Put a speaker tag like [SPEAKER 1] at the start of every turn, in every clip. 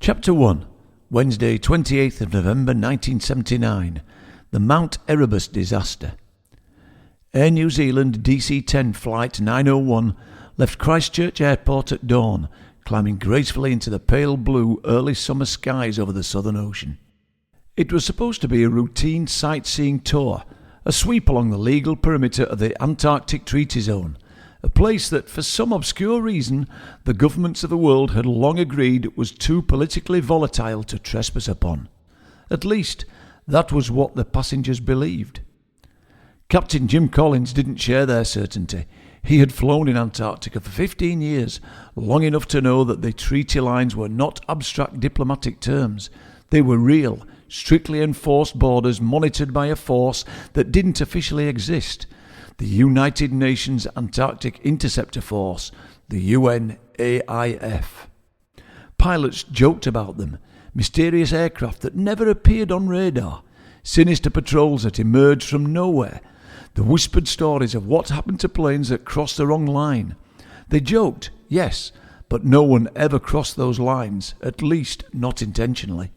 [SPEAKER 1] Chapter 1. Wednesday, 28th of November 1979. The Mount Erebus Disaster. Air New Zealand DC-10 Flight 901 left Christchurch Airport at dawn, climbing gracefully into the pale blue early summer skies over the Southern Ocean. It was supposed to be a routine sightseeing tour, a sweep along the legal perimeter of the Antarctic Treaty Zone, a place that, for some obscure reason, the governments of the world had long agreed was too politically volatile to trespass upon. At least, that was what the passengers believed. Captain Jim Collins didn't share their certainty. He had flown in Antarctica for 15 years, long enough to know that the treaty lines were not abstract diplomatic terms. They were real, strictly enforced borders monitored by a force that didn't officially exist. The United Nations Antarctic Interceptor Force, the UNAIF. Pilots joked about them, mysterious aircraft that never appeared on radar, sinister patrols that emerged from nowhere, the whispered stories of what happened to planes that crossed the wrong line. They joked, yes, but no one ever crossed those lines, at least not intentionally.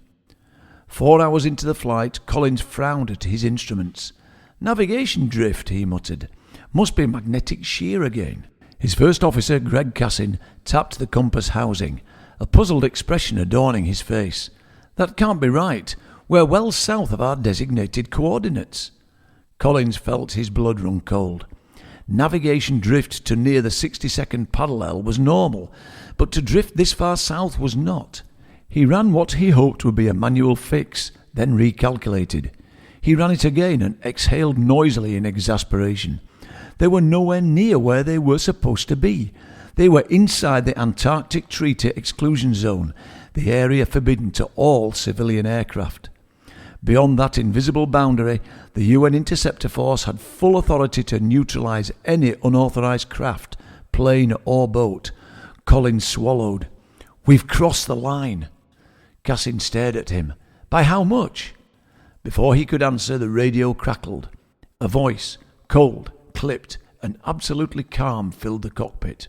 [SPEAKER 1] 4 hours into the flight, Collins frowned at his instruments. "Navigation drift," he muttered. "Must be magnetic shear again." His first officer, Greg Cassin, tapped the compass housing, a puzzled expression adorning his face. "That can't be right. We're well south of our designated coordinates." Collins felt his blood run cold. Navigation drift to near the 60-second parallel was normal, but to drift this far south was not. He ran what he hoped would be a manual fix, then recalculated. He ran it again and exhaled noisily in exasperation. They were nowhere near where they were supposed to be. They were inside the Antarctic Treaty Exclusion Zone, the area forbidden to all civilian aircraft. Beyond that invisible boundary, the UN Interceptor Force had full authority to neutralize any unauthorized craft, plane or boat. Collins swallowed. "We've crossed the line." Cassin stared at him. "By how much?" Before he could answer, the radio crackled. A voice, cold, clipped, and absolutely calm, filled the cockpit.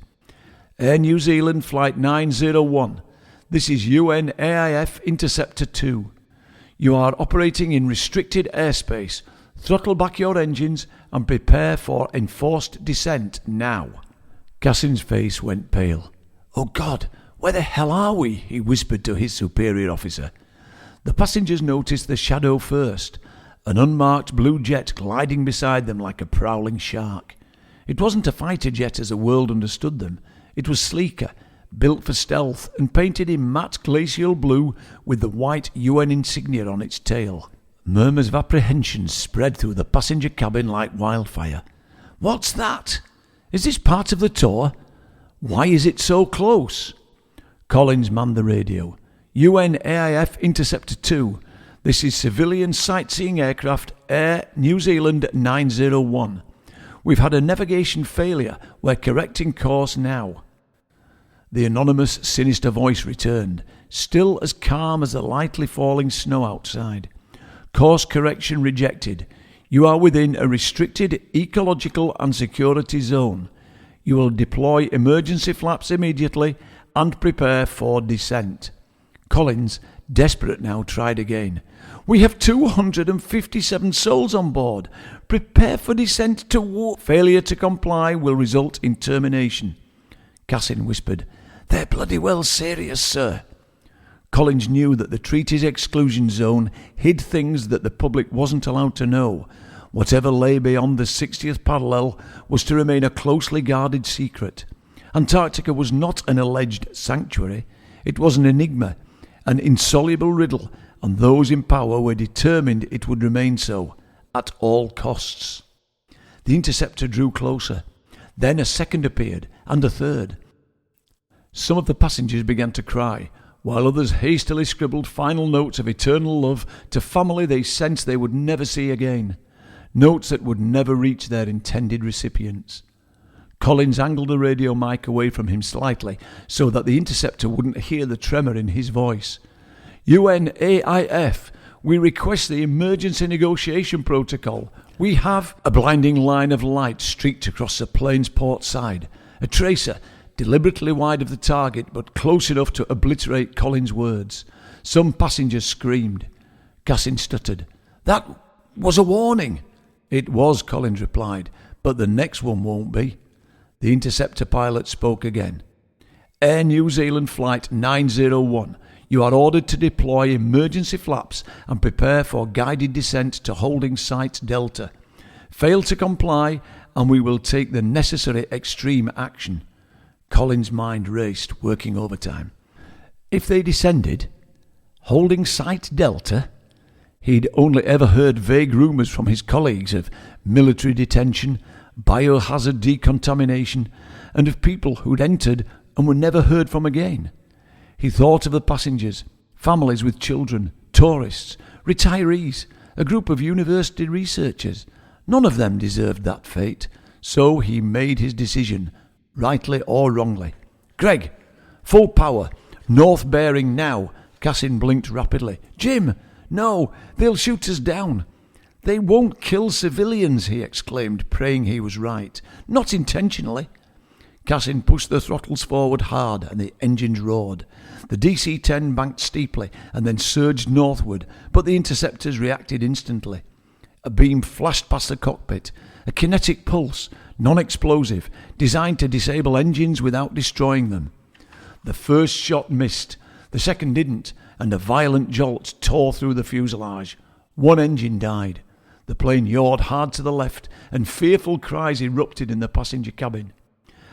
[SPEAKER 1] "Air New Zealand Flight 901. This is UNAIF Interceptor 2. You are operating in restricted airspace. Throttle back your engines and prepare for enforced descent now." Cassin's face went pale. "Oh God, where the hell are we?" he whispered to his superior officer. The passengers noticed the shadow first, an unmarked blue jet gliding beside them like a prowling shark. It wasn't a fighter jet as the world understood them. It was sleeker, built for stealth and painted in matte glacial blue with the white UN insignia on its tail. Murmurs of apprehension spread through the passenger cabin like wildfire. "What's that? Is this part of the tour? Why is it so close?" Collins manned the radio. "UNAIF Interceptor 2. This is civilian sightseeing aircraft Air New Zealand 901. We've had a navigation failure. We're correcting course now." The anonymous, sinister voice returned, still as calm as the lightly falling snow outside. "Course correction rejected. You are within a restricted ecological and security zone. You will deploy emergency flaps immediately and prepare for descent." Collins, desperate now, tried again. "We have 257 souls on board. Prepare for descent to Failure to comply will result in termination." Cassin whispered, "They're bloody well serious, sir." Collins knew that the treaty's exclusion zone hid things that the public wasn't allowed to know. Whatever lay beyond the 60th parallel was to remain a closely guarded secret. Antarctica was not an alleged sanctuary. It was an enigma, an insoluble riddle, and those in power were determined it would remain so, at all costs. The interceptor drew closer. Then a second appeared, and a third. Some of the passengers began to cry, while others hastily scribbled final notes of eternal love to family they sensed they would never see again. Notes that would never reach their intended recipients. Collins angled the radio mic away from him slightly so that the interceptor wouldn't hear the tremor in his voice. "UNAIF, we request the emergency negotiation protocol. We have..." A blinding line of light streaked across the plane's port side. A tracer, deliberately wide of the target but close enough to obliterate Collins' words. Some passengers screamed. Cassin stuttered. "That was a warning." "It was," Collins replied, "but the next one won't be." The interceptor pilot spoke again. "Air New Zealand Flight 901, you are ordered to deploy emergency flaps and prepare for guided descent to holding site Delta. Fail to comply and we will take the necessary extreme action." Collins' mind raced, working overtime. If they descended, holding site Delta? He'd only ever heard vague rumours from his colleagues of military detention, biohazard decontamination, and of people who'd entered and were never heard from again. He thought of the passengers, families with children, tourists, retirees, a group of university researchers. None of them deserved that fate, so he made his decision, rightly or wrongly. "Greg, full power, north bearing now." Cassin blinked rapidly. "Jim, no, they'll shoot us down." "They won't kill civilians," he exclaimed, praying he was right. "Not intentionally." Cassin pushed the throttles forward hard and the engines roared. The DC-10 banked steeply and then surged northward, but the interceptors reacted instantly. A beam flashed past the cockpit, a kinetic pulse, non-explosive, designed to disable engines without destroying them. The first shot missed, the second didn't, and a violent jolt tore through the fuselage. One engine died. The plane yawed hard to the left, and fearful cries erupted in the passenger cabin.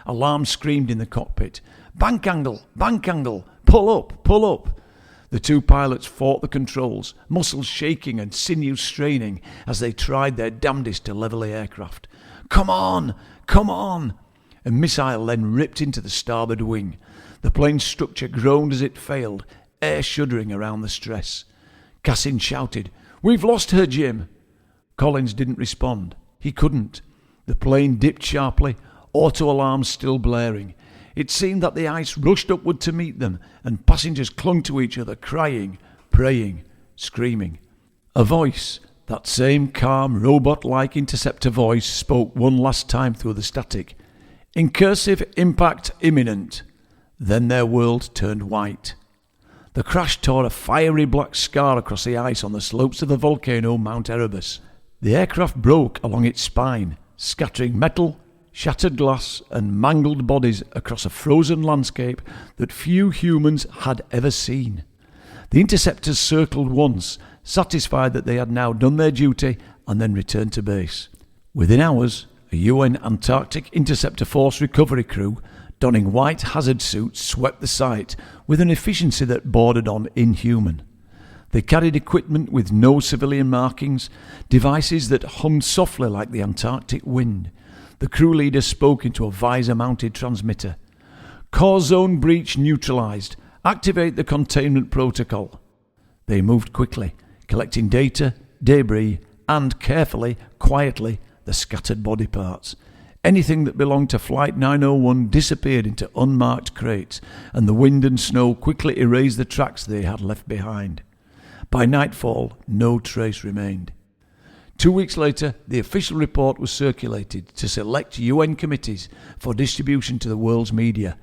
[SPEAKER 1] Alarm screamed in the cockpit. Bank angle! Pull up! Pull up!" The two pilots fought the controls, muscles shaking and sinews straining as they tried their damnedest to level the aircraft. Come on! A missile then ripped into the starboard wing. The plane's structure groaned as it failed, air shuddering around the stress. Cassin shouted, "We've lost her, Jim!" Collins didn't respond. He couldn't. The plane dipped sharply, auto alarms still blaring. It seemed that the ice rushed upward to meet them, and passengers clung to each other, crying, praying, screaming. A voice, that same calm, robot-like interceptor voice, spoke one last time through the static. "Incursive impact imminent." Then their world turned white. The crash tore a fiery black scar across the ice on the slopes of the volcano Mount Erebus. The aircraft broke along its spine, scattering metal, shattered glass and mangled bodies across a frozen landscape that few humans had ever seen. The interceptors circled once, satisfied that they had now done their duty, and then returned to base. Within hours, a UN Antarctic Interceptor Force recovery crew, donning white hazard suits, swept the site with an efficiency that bordered on inhuman. They carried equipment with no civilian markings, devices that hummed softly like the Antarctic wind. The crew leader spoke into a visor-mounted transmitter. "Core zone breach neutralized. Activate the containment protocol." They moved quickly, collecting data, debris, and carefully, quietly, the scattered body parts. Anything that belonged to Flight 901 disappeared into unmarked crates, and the wind and snow quickly erased the tracks they had left behind. By nightfall, no trace remained. 2 weeks later, the official report was circulated to select UN committees for distribution to the world's media.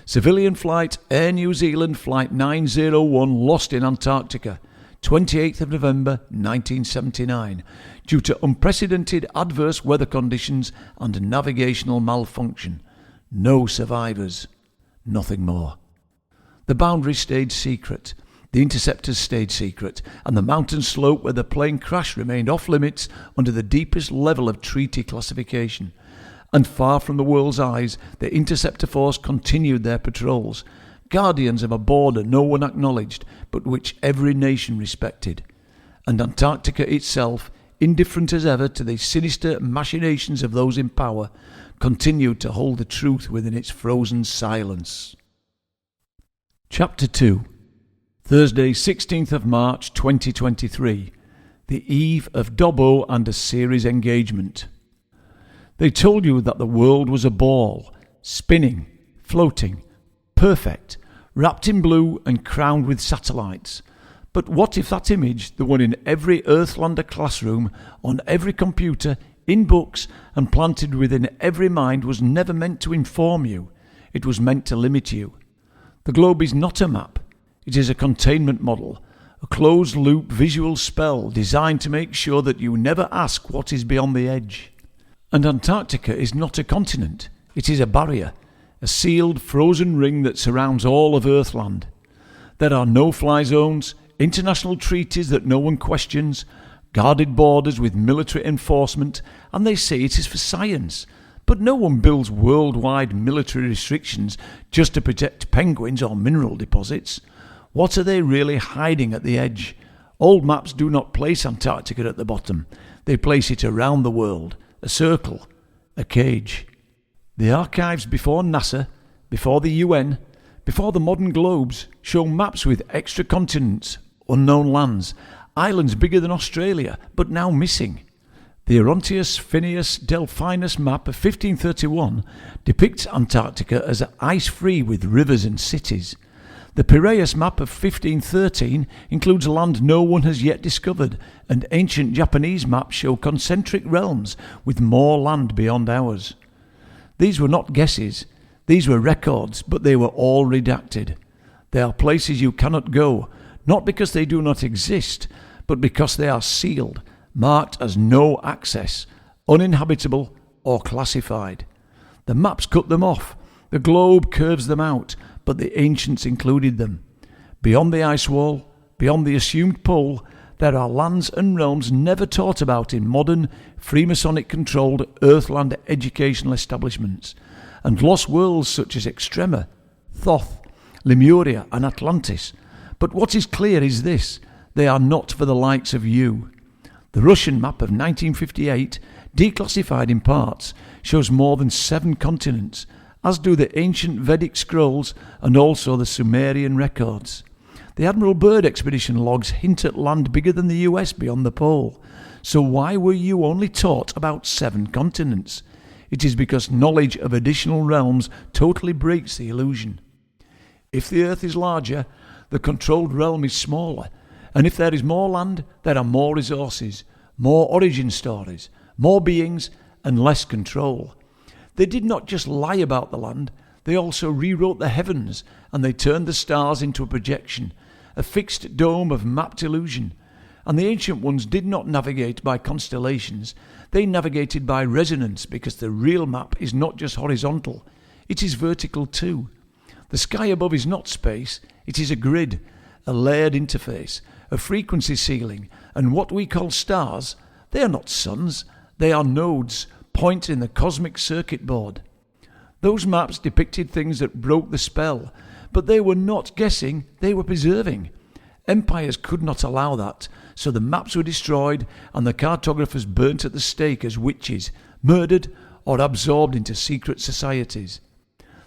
[SPEAKER 1] Civilian flight Air New Zealand Flight 901 lost in Antarctica, 28th of November 1979, due to unprecedented adverse weather conditions and navigational malfunction. No survivors. Nothing more. The boundary stayed secret. The interceptors stayed secret, and the mountain slope where the plane crashed remained off-limits under the deepest level of treaty classification. And far from the world's eyes, the interceptor force continued their patrols, guardians of a border no one acknowledged, but which every nation respected. And Antarctica itself, indifferent as ever to the sinister machinations of those in power, continued to hold the truth within its frozen silence. Chapter 2. Thursday, 16th of March 2023, the eve of Dobbo and a series engagement. They told you that the world was a ball, spinning, floating, perfect, wrapped in blue and crowned with satellites. But what if that image, the one in every Earthlander classroom, on every computer, in books, and planted within every mind, was never meant to inform you? It was meant to limit you. The globe is not a map. It is a containment model, a closed-loop visual spell designed to make sure that you never ask what is beyond the edge. And Antarctica is not a continent. It is a barrier, a sealed, frozen ring that surrounds all of Earthland. There are no-fly zones, international treaties that no one questions, guarded borders with military enforcement, and they say it is for science. But no one builds worldwide military restrictions just to protect penguins or mineral deposits. What are they really hiding at the edge? Old maps do not place Antarctica at the bottom. They place it around the world, a circle, a cage. The archives before NASA, before the UN, before the modern globes show maps with extra continents, unknown lands, islands bigger than Australia, but now missing. The Orontius Phineas Delphinus map of 1531 depicts Antarctica as ice-free with rivers and cities. The Piraeus map of 1513 includes land no one has yet discovered, and ancient Japanese maps show concentric realms with more land beyond ours. These were not guesses, these were records, but they were all redacted. They are places you cannot go, not because they do not exist, but because they are sealed, marked as no access, uninhabitable or classified. The maps cut them off, the globe curves them out, but the ancients included them. Beyond the ice wall, beyond the assumed pole, there are lands and realms never taught about in modern, Freemasonic-controlled Earthland educational establishments, and lost worlds such as Extrema, Thoth, Lemuria and Atlantis. But what is clear is this: they are not for the likes of you. The Russian map of 1958, declassified in parts, shows more than 7 continents, as do the ancient Vedic scrolls and also the Sumerian records. The Admiral Byrd expedition logs hint at land bigger than the US beyond the pole. So why were you only taught about 7 continents? It is because knowledge of additional realms totally breaks the illusion. If the Earth is larger, the controlled realm is smaller. And if there is more land, there are more resources, more origin stories, more beings, and less control. They did not just lie about the land, they also rewrote the heavens, and they turned the stars into a projection, a fixed dome of mapped illusion. And the ancient ones did not navigate by constellations, they navigated by resonance, because the real map is not just horizontal, it is vertical too. The sky above is not space, it is a grid, a layered interface, a frequency ceiling, and what we call stars, they are not suns, they are nodes, points in the cosmic circuit board. Those maps depicted things that broke the spell, but they were not guessing, they were preserving. Empires could not allow that, so the maps were destroyed and the cartographers burnt at the stake as witches, murdered or absorbed into secret societies.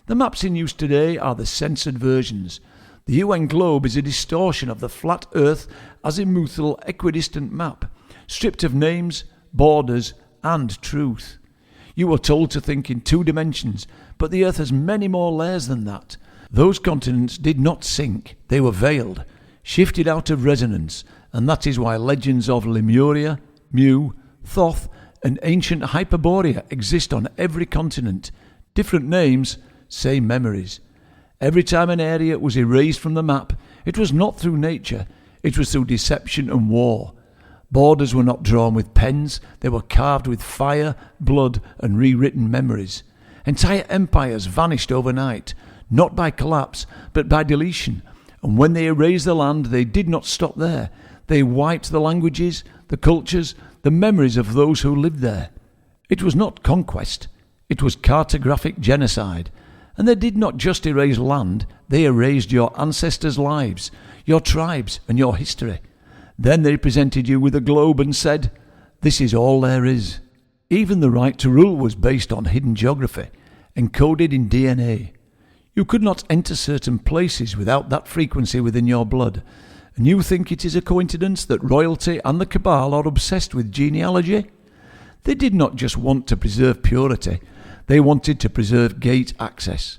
[SPEAKER 1] The maps in use today are the censored versions. The UN globe is a distortion of the flat Earth azimuthal equidistant map, stripped of names, borders, and truth. You are told to think in 2 dimensions, but the Earth has many more layers than that. Those continents did not sink, they were veiled, shifted out of resonance, and that is why legends of Lemuria, Mu, Thoth, and ancient Hyperborea exist on every continent. Different names, same memories. Every time an area was erased from the map, it was not through nature, it was through deception and war. Borders were not drawn with pens, they were carved with fire, blood, and rewritten memories. Entire empires vanished overnight, not by collapse, but by deletion. And when they erased the land, they did not stop there. They wiped the languages, the cultures, the memories of those who lived there. It was not conquest, it was cartographic genocide. And they did not just erase land, they erased your ancestors' lives, your tribes, and your history. Then they presented you with a globe and said, "This is all there is." Even the right to rule was based on hidden geography, encoded in DNA. You could not enter certain places without that frequency within your blood. And you think it is a coincidence that royalty and the cabal are obsessed with genealogy? They did not just want to preserve purity, they wanted to preserve gate access.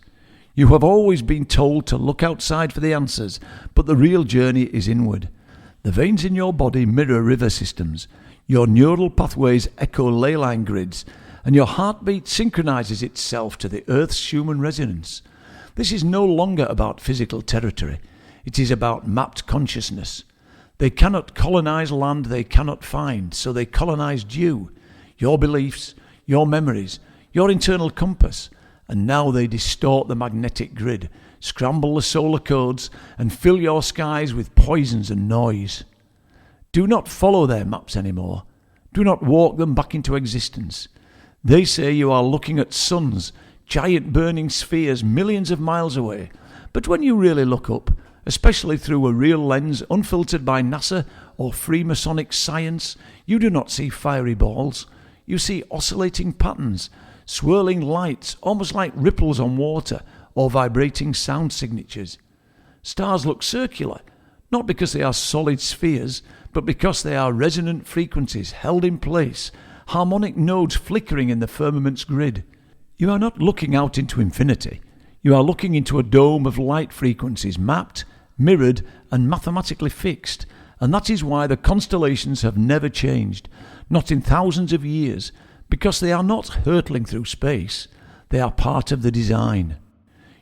[SPEAKER 1] You have always been told to look outside for the answers, but the real journey is inward. The veins in your body mirror river systems, your neural pathways echo ley line grids, and your heartbeat synchronizes itself to the Earth's human resonance. This is no longer about physical territory. It is about mapped consciousness. They cannot colonize land they cannot find, so they colonized you, your beliefs, your memories, your internal compass, and now they distort the magnetic grid, scramble the solar codes, and fill your skies with poisons and noise. Do not follow their maps anymore. Do not walk them back into existence. They say you are looking at suns, giant burning spheres millions of miles away, but when you really look up, especially through a real lens unfiltered by NASA or Freemasonic science, you do not see fiery balls. You see oscillating patterns, swirling lights, almost like ripples on water, or vibrating sound signatures. Stars look circular, not because they are solid spheres, but because they are resonant frequencies held in place, harmonic nodes flickering in the firmament's grid. You are not looking out into infinity. You are looking into a dome of light frequencies mapped, mirrored, and mathematically fixed, and that is why the constellations have never changed, not in thousands of years, because they are not hurtling through space. They are part of the design.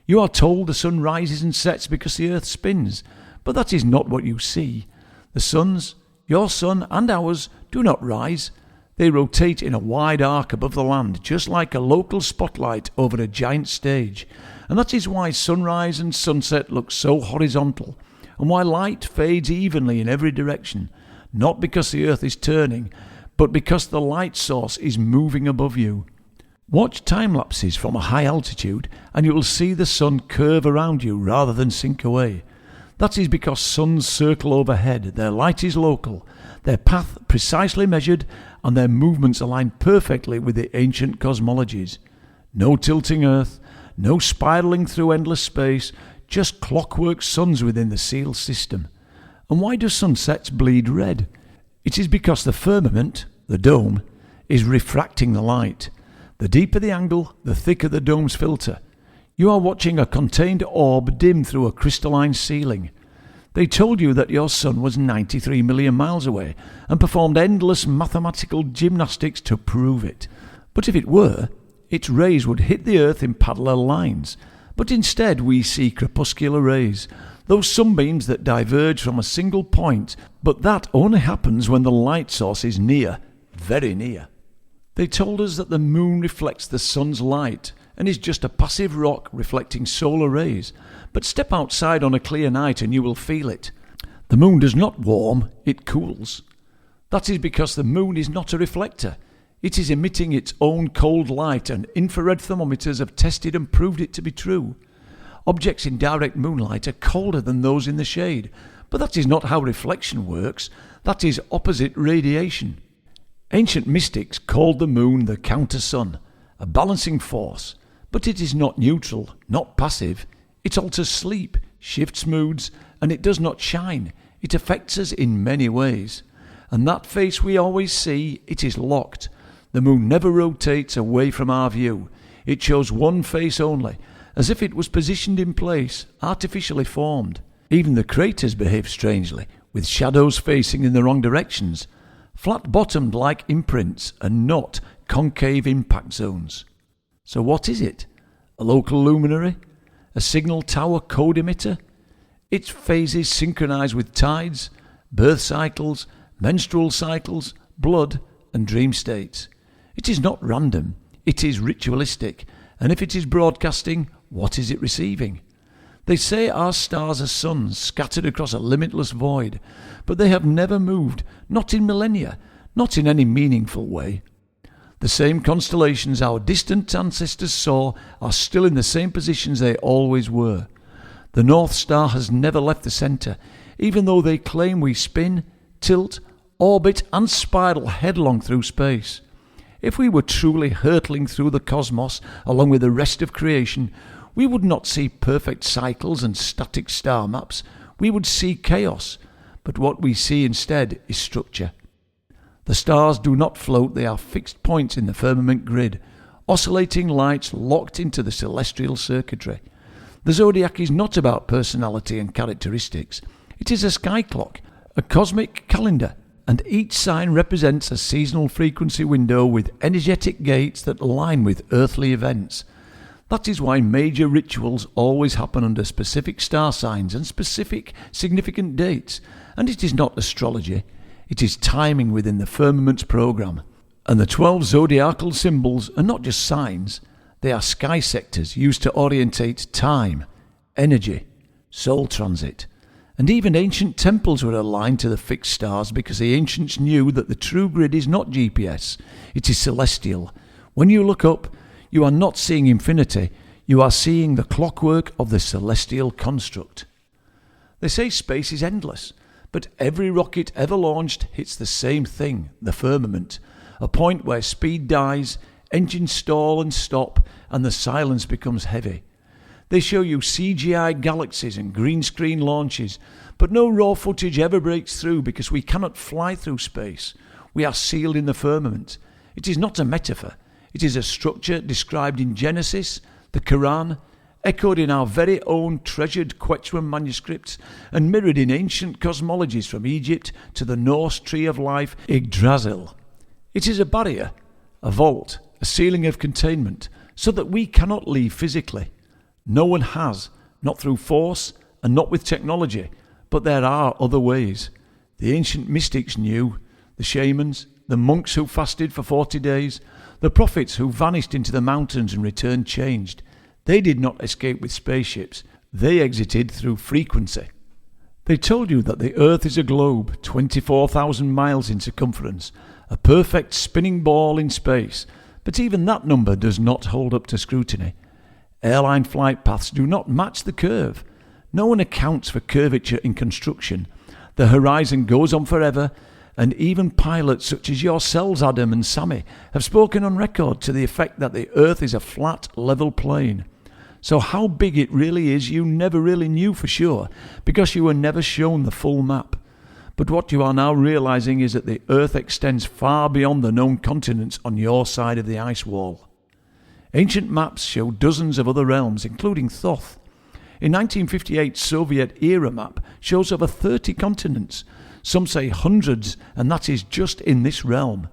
[SPEAKER 1] You are told the sun rises and sets because the earth spins, but that is not what you see. The suns, your sun and ours, do not rise. They rotate in a wide arc above the land, just like a local spotlight over a giant stage. And that is why sunrise and sunset look so horizontal, and why light fades evenly in every direction, not because the earth is turning, but because the light source is moving above you. Watch time lapses from a high altitude, and you will see the sun curve around you rather than sink away. That is because suns circle overhead, their light is local, their path precisely measured, and their movements align perfectly with the ancient cosmologies. No tilting earth, no spiraling through endless space, just clockwork suns within the sealed system. And why do sunsets bleed red? It is because the firmament, the dome, is refracting the light. The deeper the angle, the thicker the dome's filter. You are watching a contained orb dim through a crystalline ceiling. They told you that your sun was 93 million miles away and performed endless mathematical gymnastics to prove it. But if it were, its rays would hit the earth in parallel lines. But instead we see crepuscular rays, those sunbeams that diverge from a single point, but that only happens when the light source is near, very near. They told us that the moon reflects the sun's light and is just a passive rock reflecting solar rays. But step outside on a clear night and you will feel it. The moon does not warm, it cools. That is because the moon is not a reflector. It is emitting its own cold light, and infrared thermometers have tested and proved it to be true. Objects in direct moonlight are colder than those in the shade, but that is not how reflection works. That is opposite radiation. Ancient mystics called the moon the counter-sun, a balancing force, but it is not neutral, not passive. It alters sleep, shifts moods, and it does not shine. It affects us in many ways. And that face we always see, it is locked. The moon never rotates away from our view. It shows one face only, as if it was positioned in place, artificially formed. Even the craters behave strangely, with shadows facing in the wrong directions, flat-bottomed like imprints and not concave impact zones. So what is it? A local luminary? A signal tower code emitter? Its phases synchronize with tides, birth cycles, menstrual cycles, blood, and dream states. It is not random, it is ritualistic, and if it is broadcasting, what is it receiving? They say our stars are suns scattered across a limitless void, but they have never moved, not in millennia, not in any meaningful way. The same constellations our distant ancestors saw are still in the same positions they always were. The North Star has never left the centre, even though they claim we spin, tilt, orbit and spiral headlong through space. If we were truly hurtling through the cosmos along with the rest of creation, we would not see perfect cycles and static star maps. We would see chaos. But what we see instead is structure. The stars do not float, they are fixed points in the firmament grid, oscillating lights locked into the celestial circuitry. The zodiac is not about personality and characteristics. It is a sky clock, a cosmic calendar, and each sign represents a seasonal frequency window with energetic gates that align with earthly events. That is why major rituals always happen under specific star signs and specific significant dates. And it is not astrology, it is timing within the firmament's program. And the 12 zodiacal symbols are not just signs, they are sky sectors used to orientate time, energy, soul transit. And even ancient temples were aligned to the fixed stars because the ancients knew that the true grid is not GPS, it is celestial. When you look up, you are not seeing infinity, you are seeing the clockwork of the celestial construct. They say space is endless, but every rocket ever launched hits the same thing, the firmament, a point where speed dies, engines stall and stop, and the silence becomes heavy. They show you CGI galaxies and green screen launches, but no raw footage ever breaks through because we cannot fly through space. We are sealed in the firmament. It is not a metaphor. It is a structure described in Genesis, the Quran, echoed in our very own treasured Quechua manuscripts, and mirrored in ancient cosmologies from Egypt to the Norse tree of life, Yggdrasil. It is a barrier, a vault, a ceiling of containment, so that we cannot leave physically. No one has, not through force and not with technology, but there are other ways. The ancient mystics knew, the shamans, the monks who fasted for 40 days, the prophets who vanished into the mountains and returned changed. They did not escape with spaceships, they exited through frequency. They told you that the Earth is a globe 24,000 miles in circumference, a perfect spinning ball in space, but even that number does not hold up to scrutiny. Airline flight paths do not match the curve. No one accounts for curvature in construction. The horizon goes on forever, and even pilots such as yourselves, Adam and Sammy, have spoken on record to the effect that the Earth is a flat, level plane. So how big it really is you never really knew for sure, because you were never shown the full map. But what you are now realizing is that the Earth extends far beyond the known continents on your side of the ice wall. Ancient maps show dozens of other realms, including Thoth. In 1958's Soviet-era map shows over 30 continents. Some say hundreds, and that is just in this realm.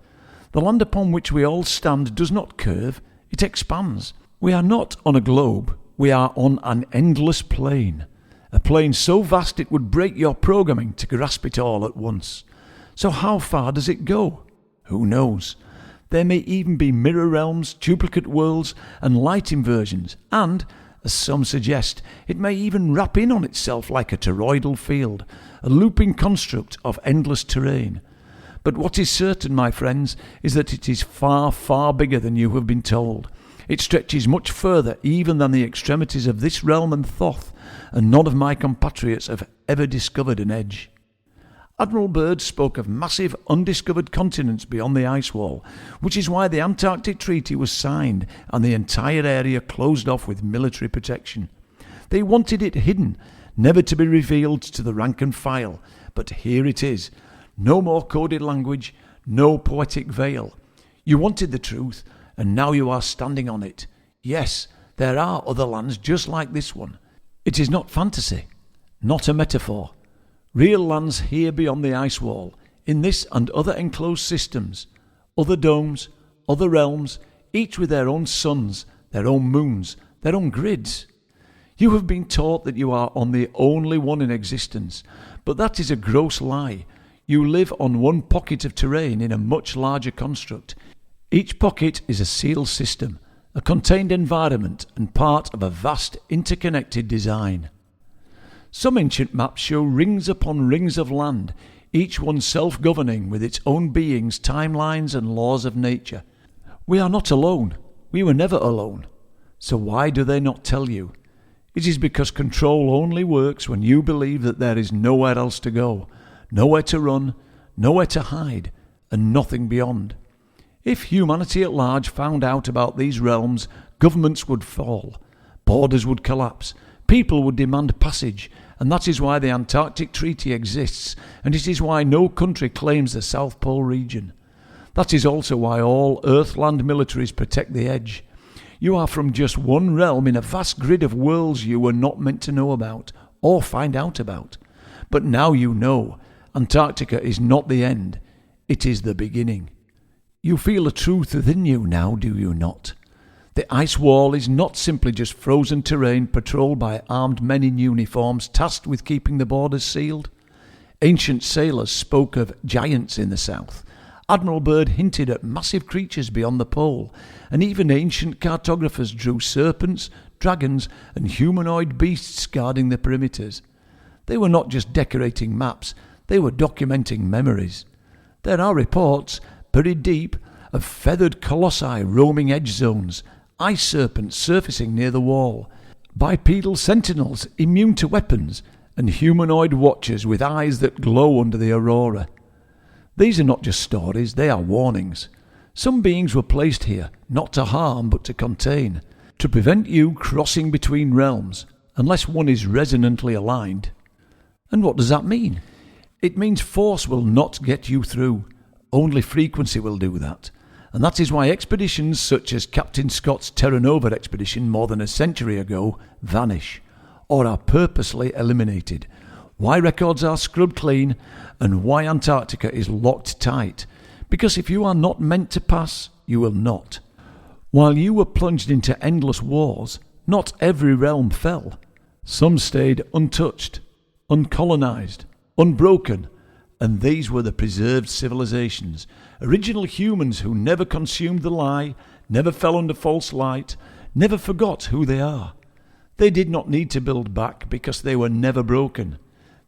[SPEAKER 1] The land upon which we all stand does not curve, it expands. We are not on a globe, we are on an endless plane. A plane so vast it would break your programming to grasp it all at once. So how far does it go? Who knows? There may even be mirror realms, duplicate worlds, and light inversions, and, as some suggest, it may even wrap in on itself like a toroidal field, a looping construct of endless terrain. But what is certain, my friends, is that it is far, far bigger than you have been told. It stretches much further even than the extremities of this realm and Thoth, and none of my compatriots have ever discovered an edge. Admiral Byrd spoke of massive undiscovered continents beyond the ice wall, which is why the Antarctic Treaty was signed and the entire area closed off with military protection. They wanted it hidden, never to be revealed to the rank and file, but here it is. No more coded language, no poetic veil. You wanted the truth, and now you are standing on it. Yes, there are other lands just like this one. It is not fantasy, not a metaphor. Real lands here beyond the ice wall, in this and other enclosed systems, other domes, other realms, each with their own suns, their own moons, their own grids. You have been taught that you are on the only one in existence, but that is a gross lie. You live on one pocket of terrain in a much larger construct. Each pocket is a sealed system, a contained environment and part of a vast interconnected design. Some ancient maps show rings upon rings of land, each one self-governing with its own beings, timelines and laws of nature. We are not alone. We were never alone. So why do they not tell you? It is because control only works when you believe that there is nowhere else to go, nowhere to run, nowhere to hide, and nothing beyond. If humanity at large found out about these realms, governments would fall, borders would collapse, people would demand passage, and that is why the Antarctic Treaty exists, and it is why no country claims the South Pole region. That is also why all Earthland militaries protect the edge. You are from just one realm in a vast grid of worlds you were not meant to know about, or find out about. But now you know, Antarctica is not the end, it is the beginning. You feel a truth within you now, do you not? The ice wall is not simply just frozen terrain patrolled by armed men in uniforms tasked with keeping the borders sealed. Ancient sailors spoke of giants in the south. Admiral Byrd hinted at massive creatures beyond the pole, and even ancient cartographers drew serpents, dragons, and humanoid beasts guarding the perimeters. They were not just decorating maps, they were documenting memories. There are reports, buried deep, of feathered colossi roaming edge zones, ice serpents surfacing near the wall, bipedal sentinels immune to weapons, and humanoid watchers with eyes that glow under the aurora. These are not just stories, they are warnings. Some beings were placed here, not to harm but to contain, to prevent you crossing between realms, unless one is resonantly aligned. And what does that mean? It means force will not get you through. Only frequency will do that. And that is why expeditions such as Captain Scott's Terra Nova expedition more than a century ago vanish, or are purposely eliminated. Why records are scrubbed clean, and why Antarctica is locked tight. Because if you are not meant to pass, you will not. While you were plunged into endless wars, not every realm fell. Some stayed untouched, uncolonized, unbroken, and these were the preserved civilizations, original humans who never consumed the lie, never fell under false light, never forgot who they are. They did not need to build back because they were never broken.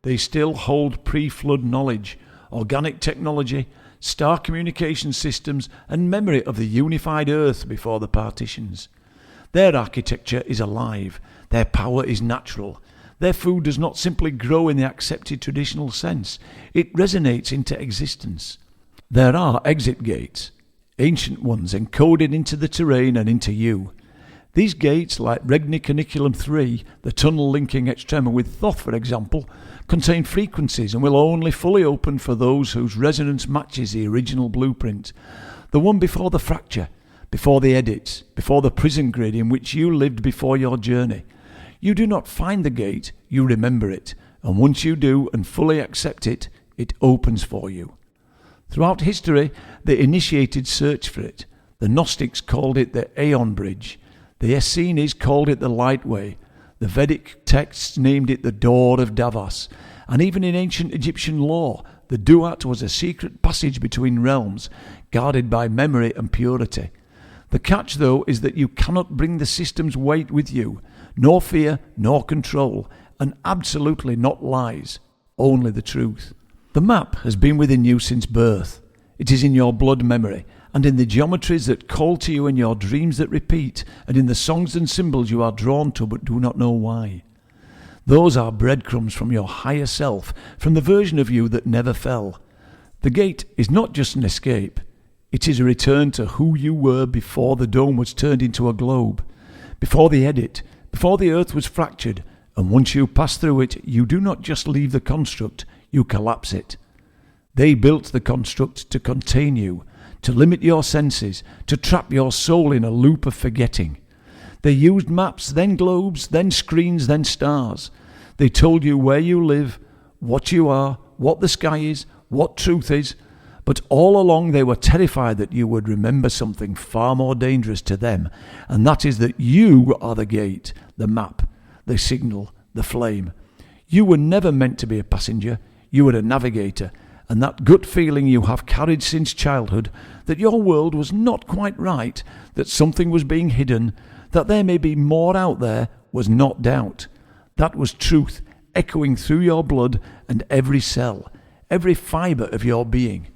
[SPEAKER 1] They still hold pre-flood knowledge, organic technology, star communication systems, and memory of the unified Earth before the partitions. Their architecture is alive, their power is natural. Their food does not simply grow in the accepted traditional sense, it resonates into existence. There are exit gates, ancient ones encoded into the terrain and into you. These gates, like Regni Caniculum 3, the tunnel linking Extrema with Thoth for example, contain frequencies and will only fully open for those whose resonance matches the original blueprint, the one before the fracture, before the edits, before the prison grid in which you lived before your journey. You do not find the gate, you remember it, and once you do and fully accept it, it opens for you. Throughout history, the initiated search for it. The Gnostics called it the Aeon Bridge. The Essenes called it the Lightway. The Vedic texts named it the Door of Davos. And even in ancient Egyptian lore, the Duat was a secret passage between realms, guarded by memory and purity. The catch, though, is that you cannot bring the system's weight with you, nor fear, nor control, and absolutely not lies, only the truth. The map has been within you since birth. It is in your blood memory, and in the geometries that call to you in your dreams that repeat, and in the songs and symbols you are drawn to but do not know why. Those are breadcrumbs from your higher self, from the version of you that never fell. The gate is not just an escape. It is a return to who you were before the dome was turned into a globe, before the edit, before the earth was fractured, and once you pass through it, you do not just leave the construct, you collapse it. They built the construct to contain you, to limit your senses, to trap your soul in a loop of forgetting. They used maps, then globes, then screens, then stars. They told you where you live, what you are, what the sky is, what truth is, but all along they were terrified that you would remember something far more dangerous to them, and that is that you are the gate, the map, the signal, the flame. You were never meant to be a passenger, you were a navigator, and that gut feeling you have carried since childhood, that your world was not quite right, that something was being hidden, that there may be more out there, was not doubt. That was truth, echoing through your blood and every cell, every fibre of your being.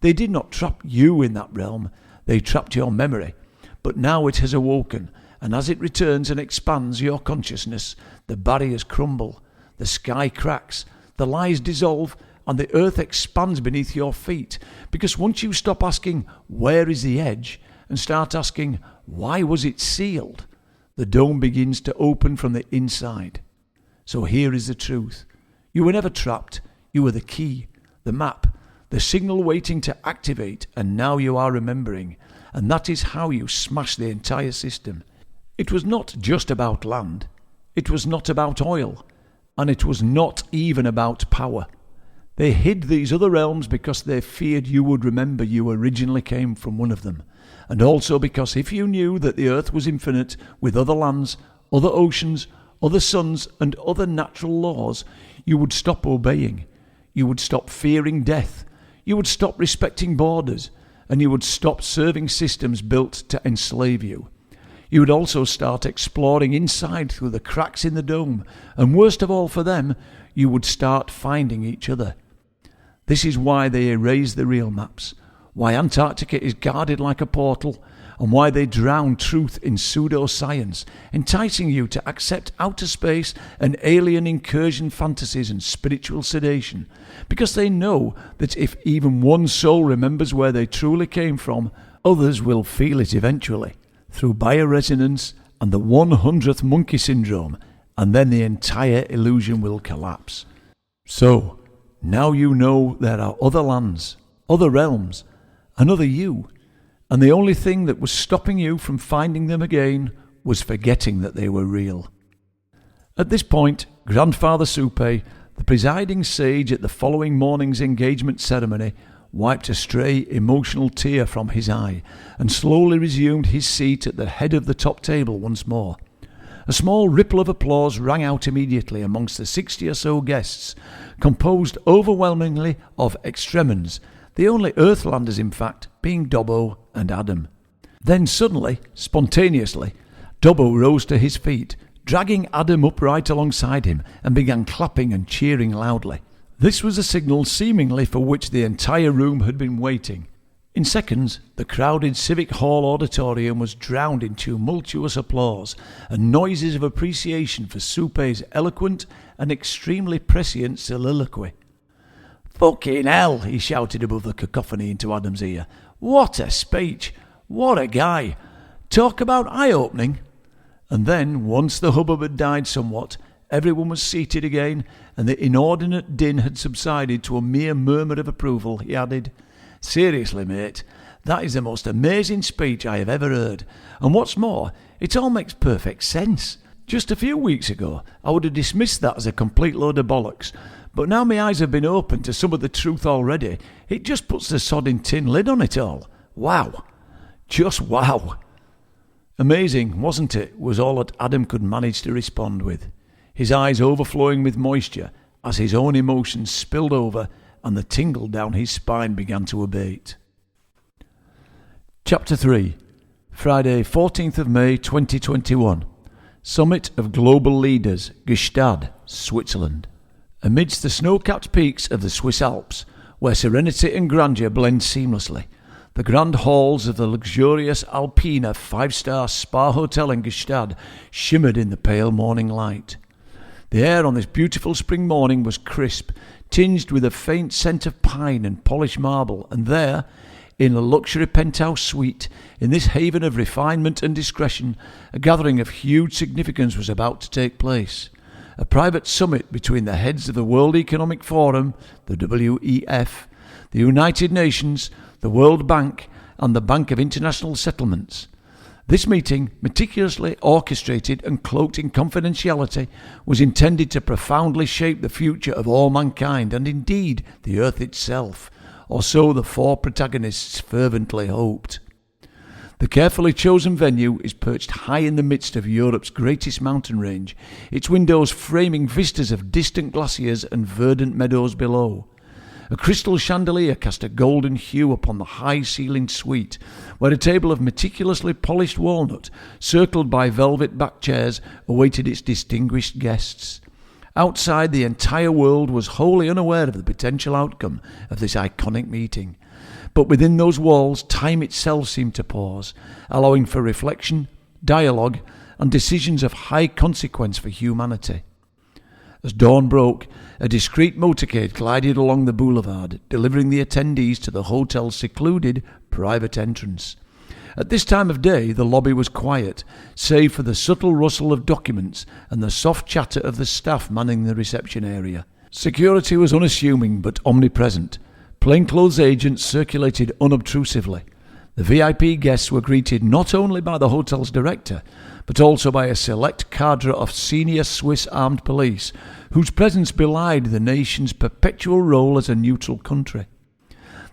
[SPEAKER 1] They did not trap you in that realm, they trapped your memory. But now it has awoken, and as it returns and expands your consciousness, the barriers crumble, the sky cracks, the lies dissolve, and the earth expands beneath your feet. Because once you stop asking, where is the edge, and start asking, why was it sealed, the dome begins to open from the inside. So here is the truth. You were never trapped, you were the key, the map, the signal waiting to activate, and now you are remembering, and that is how you smash the entire system. It was not just about land, it was not about oil, and it was not even about power. They hid these other realms because they feared you would remember you originally came from one of them, and also because if you knew that the earth was infinite with other lands, other oceans, other suns, and other natural laws, you would stop obeying. You would stop fearing death. You would stop respecting borders, and you would stop serving systems built to enslave you. You would also start exploring inside through the cracks in the dome, and worst of all for them, you would start finding each other. This is why they erase the real maps, why Antarctica is guarded like a portal, and why they drown truth in pseudoscience, enticing you to accept outer space and alien incursion fantasies and spiritual sedation, because they know that if even one soul remembers where they truly came from, others will feel it eventually, through bioresonance and the 100th monkey syndrome, and then the entire illusion will collapse. So, now you know there are other lands, other realms, another you, and the only thing that was stopping you from finding them again was forgetting that they were real. At this point, Grandfather Soupe, the presiding sage at the following morning's engagement ceremony, wiped a stray emotional tear from his eye and slowly resumed his seat at the head of the top table once more. A small ripple of applause rang out immediately amongst the 60 or so guests, composed overwhelmingly of extremens, the only Earthlanders in fact being Dobbo and Adam. Then suddenly, spontaneously, Dobbo rose to his feet, dragging Adam upright alongside him, and began clapping and cheering loudly. This was a signal seemingly for which the entire room had been waiting. In seconds, the crowded Civic Hall auditorium was drowned in tumultuous applause and noises of appreciation for Soupe's eloquent and extremely prescient soliloquy. "Fucking hell," he shouted above the cacophony into Adam's ear. "What a speech! What a guy! Talk about eye-opening!" And then, once the hubbub had died somewhat, everyone was seated again, and the inordinate din had subsided to a mere murmur of approval, he added, "Seriously, mate, that is the most amazing speech I have ever heard. And what's more, it all makes perfect sense. Just a few weeks ago, I would have dismissed that as a complete load of bollocks. But now my eyes have been opened to some of the truth already, it just puts the sodding tin lid on it all. Wow. Just wow." Amazing, wasn't it, was all that Adam could manage to respond with, his eyes overflowing with moisture as his own emotions spilled over and the tingle down his spine began to abate. Chapter 3. Friday, 14th of May 2021. Summit of Global Leaders, Gstaad, Switzerland. Amidst the snow-capped peaks of the Swiss Alps, where serenity and grandeur blend seamlessly, the grand halls of the luxurious Alpina 5-star spa hotel in Gstaad shimmered in the pale morning light. The air on this beautiful spring morning was crisp, tinged with a faint scent of pine and polished marble, and there, in a luxury penthouse suite, in this haven of refinement and discretion, a gathering of huge significance was about to take place. A private summit between the heads of the World Economic Forum, the WEF, the United Nations, the World Bank, and the Bank of International Settlements. This meeting, meticulously orchestrated and cloaked in confidentiality, was intended to profoundly shape the future of all mankind and indeed the earth itself, or so the four protagonists fervently hoped. The carefully chosen venue is perched high in the midst of Europe's greatest mountain range, its windows framing vistas of distant glaciers and verdant meadows below. A crystal chandelier cast a golden hue upon the high-ceilinged suite, where a table of meticulously polished walnut, circled by velvet-backed chairs, awaited its distinguished guests. Outside, the entire world was wholly unaware of the potential outcome of this iconic meeting. But within those walls, time itself seemed to pause, allowing for reflection, dialogue, and decisions of high consequence for humanity. As dawn broke, a discreet motorcade glided along the boulevard, delivering the attendees to the hotel's secluded private entrance. At this time of day, the lobby was quiet, save for the subtle rustle of documents and the soft chatter of the staff manning the reception area. Security was unassuming but omnipresent. Plainclothes agents circulated unobtrusively. The VIP guests were greeted not only by the hotel's director, but also by a select cadre of senior Swiss armed police, whose presence belied the nation's perpetual role as a neutral country.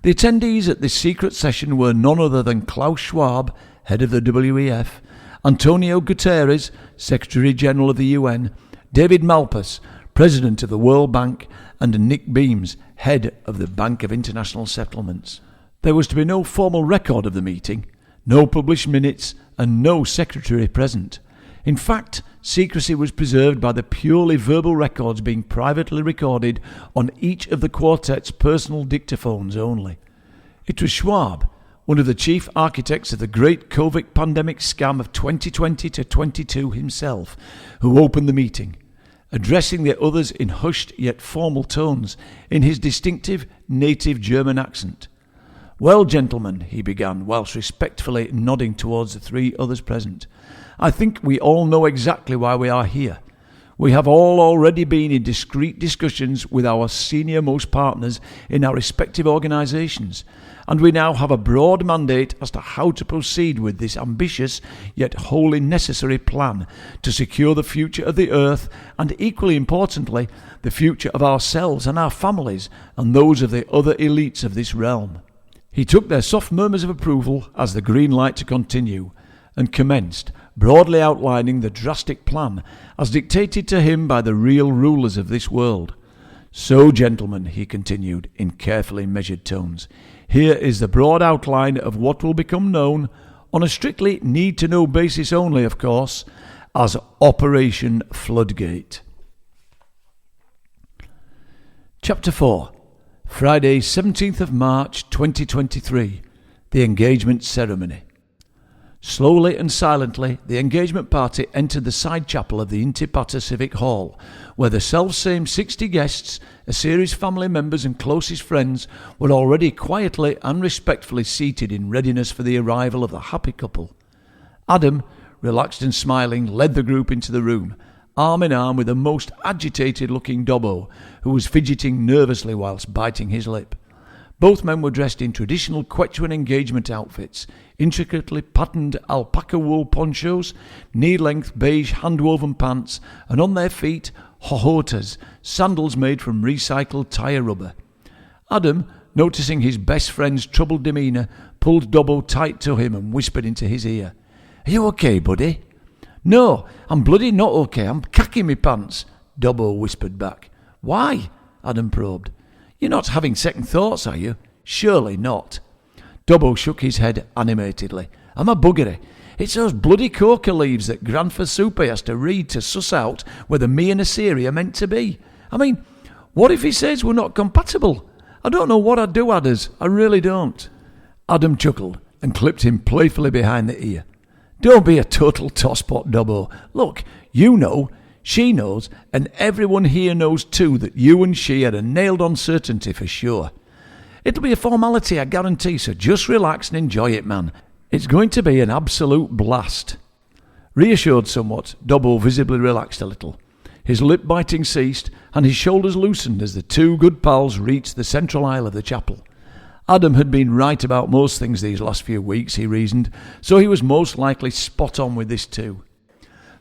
[SPEAKER 1] The attendees at this secret session were none other than Klaus Schwab, head of the WEF, Antonio Guterres, Secretary-General of the UN, David Malpass, President of the World Bank, and Nick Beams, head of the Bank of International Settlements. There was to be no formal record of the meeting, no published minutes, and no secretary present. In fact, secrecy was preserved by the purely verbal records being privately recorded on each of the quartet's personal dictaphones only. It was Schwab, one of the chief architects of the great COVID pandemic scam of 2020 to 22 himself, who opened the meeting, addressing the others in hushed yet formal tones in his distinctive native German accent. "Well, gentlemen," he began, whilst respectfully nodding towards the three others present, "I think we all know exactly why we are here. We have all already been in discreet discussions with our senior-most partners in our respective organisations, and we now have a broad mandate as to how to proceed with this ambitious yet wholly necessary plan to secure the future of the earth and, equally importantly, the future of ourselves and our families and those of the other elites of this realm." He took their soft murmurs of approval as the green light to continue, and commenced, broadly outlining the drastic plan as dictated to him by the real rulers of this world. "So, gentlemen," he continued in carefully measured tones, "here is the broad outline of what will become known, on a strictly need-to-know basis only, of course, as Operation Floodgate." Chapter 4. Friday, 17th of March 2023. The Engagement Ceremony. Slowly and silently, the engagement party entered the side chapel of the Inti Pater Civic Hall, where the self-same 60 guests, a series family members and closest friends, were already quietly and respectfully seated in readiness for the arrival of the happy couple. Adam, relaxed and smiling, led the group into the room, arm in arm with a most agitated-looking Dobbo, who was fidgeting nervously whilst biting his lip. Both men were dressed in traditional Quechuan engagement outfits, intricately patterned alpaca wool ponchos, knee-length beige hand-woven pants, and on their feet, hojotas, sandals made from recycled tyre rubber. Adam, noticing his best friend's troubled demeanour, pulled Dobbo tight to him and whispered into his ear, "Are you okay, buddy?" "No, I'm bloody not okay. I'm cacking me pants," Dobbo whispered back. "Why?" Adam probed. "You're not having second thoughts, are you?" "Surely not." Dobbo shook his head animatedly. "I'm a buggery. It's those bloody coca leaves that Grandfer Soupe has to read to suss out whether me and Assyria are meant to be. I mean, what if he says we're not compatible? I don't know what I'd do, Adders. I really don't." Adam chuckled and clipped him playfully behind the ear. "Don't be a total tosspot, Dobbo. Look, you know, she knows, and everyone here knows too that you and she are a nailed-on certainty for sure. It'll be a formality, I guarantee, so just relax and enjoy it, man. It's going to be an absolute blast." Reassured somewhat, Dobbo visibly relaxed a little. His lip-biting ceased, and his shoulders loosened as the two good pals reached the central aisle of the chapel. Adam had been right about most things these last few weeks, he reasoned, so he was most likely spot on with this too.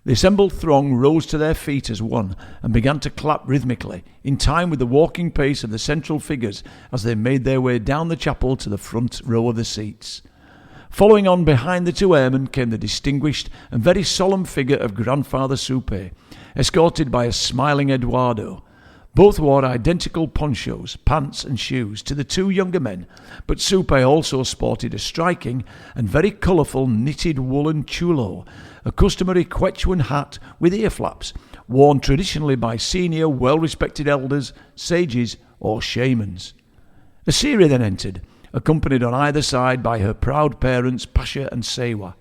[SPEAKER 1] The assembled throng rose to their feet as one and began to clap rhythmically, in time with the walking pace of the central figures as they made their way down the chapel to the front row of the seats. Following on behind the two airmen came the distinguished and very solemn figure of Grandfather Soupe, escorted by a smiling Eduardo. Both wore identical ponchos, pants and shoes to the two younger men, but Soupe also sported a striking and very colourful knitted woolen chulo, a customary Quechuan hat with ear flaps, worn traditionally by senior, well-respected elders, sages or shamans. Assyria then entered, accompanied on either side by her proud parents Pasha and Sewa.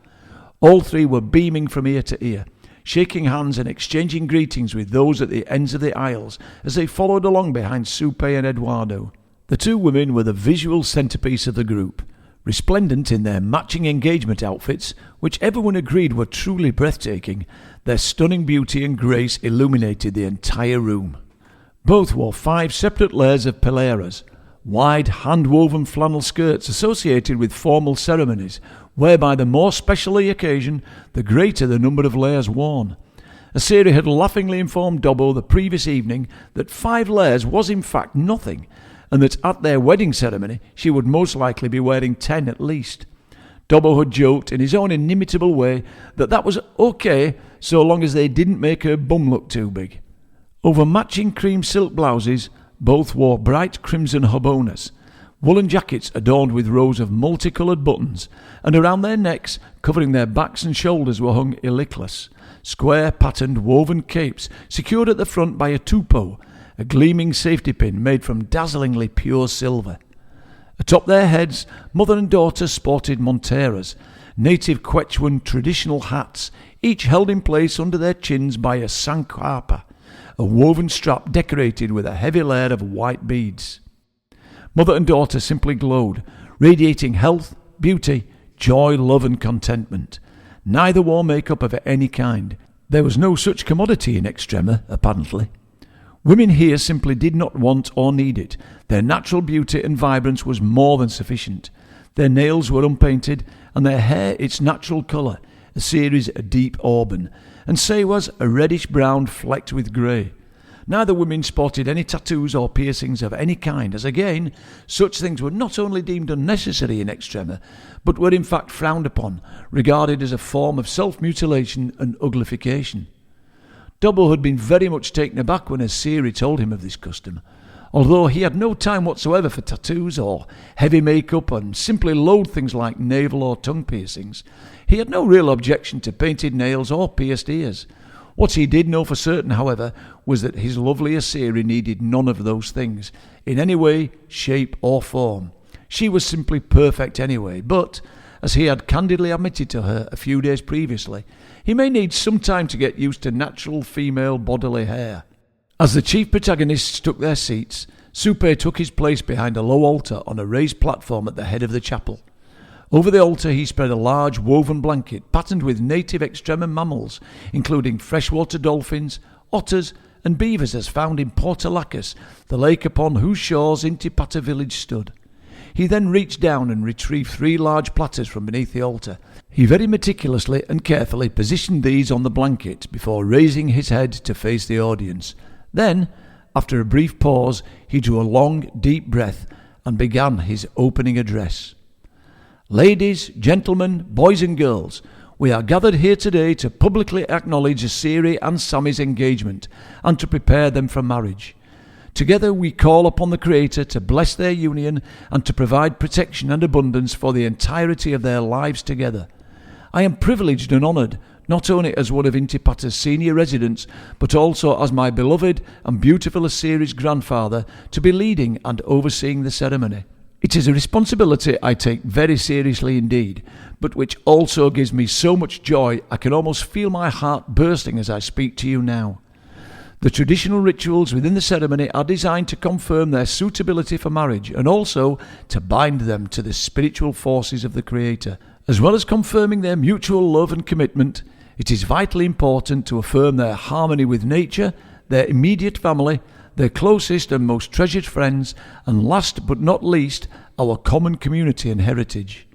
[SPEAKER 1] All three were beaming from ear to ear, shaking hands and exchanging greetings with those at the ends of the aisles as they followed along behind Soupe and Eduardo. The two women were the visual centrepiece of the group, resplendent in their matching engagement outfits, which everyone agreed were truly breathtaking. Their stunning beauty and grace illuminated the entire room. Both wore 5 separate layers of peleras, wide hand-woven flannel skirts associated with formal ceremonies, whereby the more special the occasion, the greater the number of layers worn. Asiri had laughingly informed Dobbo the previous evening that 5 layers was in fact nothing, and that at their wedding ceremony she would most likely be wearing 10 at least. Dobbo had joked in his own inimitable way that was okay so long as they didn't make her bum look too big. Over matching cream silk blouses, both wore bright crimson habonas, woolen jackets adorned with rows of multicoloured buttons, and around their necks, covering their backs and shoulders, were hung iliklas, square patterned woven capes secured at the front by a tupo, a gleaming safety pin made from dazzlingly pure silver. Atop their heads, mother and daughter sported monteras, native Quechuan traditional hats, each held in place under their chins by a sankapa, a woven strap decorated with a heavy layer of white beads. Mother and daughter simply glowed, radiating health, beauty, joy, love and contentment. Neither wore makeup of any kind. There was no such commodity in Extrema, apparently. Women here simply did not want or need it. Their natural beauty and vibrance was more than sufficient. Their nails were unpainted, and their hair its natural colour, a series of deep auburn, and Sewa's a reddish-brown flecked with grey. Neither women sported any tattoos or piercings of any kind, as again, such things were not only deemed unnecessary in Extrema, but were in fact frowned upon, regarded as a form of self-mutilation and uglification. Dobbo had been very much taken aback when Asiri told him of this custom. Although he had no time whatsoever for tattoos or heavy makeup and simply loathed things like navel or tongue piercings, he had no real objection to painted nails or pierced ears. What he did know for certain, however, was that his lovely Asiri needed none of those things, in any way, shape or form. She was simply perfect anyway, but, as he had candidly admitted to her a few days previously, he may need some time to get used to natural female bodily hair. As the chief protagonists took their seats, Supe took his place behind a low altar on a raised platform at the head of the chapel. Over the altar he spread a large woven blanket patterned with native Extrema mammals, including freshwater dolphins, otters and beavers as found in Portalacas, the lake upon whose shores Intipata village stood. He then reached down and retrieved 3 large platters from beneath the altar. He very meticulously and carefully positioned these on the blanket before raising his head to face the audience. Then, after a brief pause, he drew a long, deep breath and began his opening address. Ladies, gentlemen, boys and girls, we are gathered here today to publicly acknowledge Asiri and Sammy's engagement and to prepare them for marriage. Together we call upon the Creator to bless their union and to provide protection and abundance for the entirety of their lives together. I am privileged and honoured, not only as one of Intipata's senior residents, but also as my beloved and beautiful Asiri's grandfather, to be leading and overseeing the ceremony. It is a responsibility I take very seriously indeed, but which also gives me so much joy I can almost feel my heart bursting as I speak to you now. The traditional rituals within the ceremony are designed to confirm their suitability for marriage and also to bind them to the spiritual forces of the Creator. As well as confirming their mutual love and commitment, it is vitally important to affirm their harmony with nature, their immediate family, their closest and most treasured friends, and last but not least, our common community and heritage.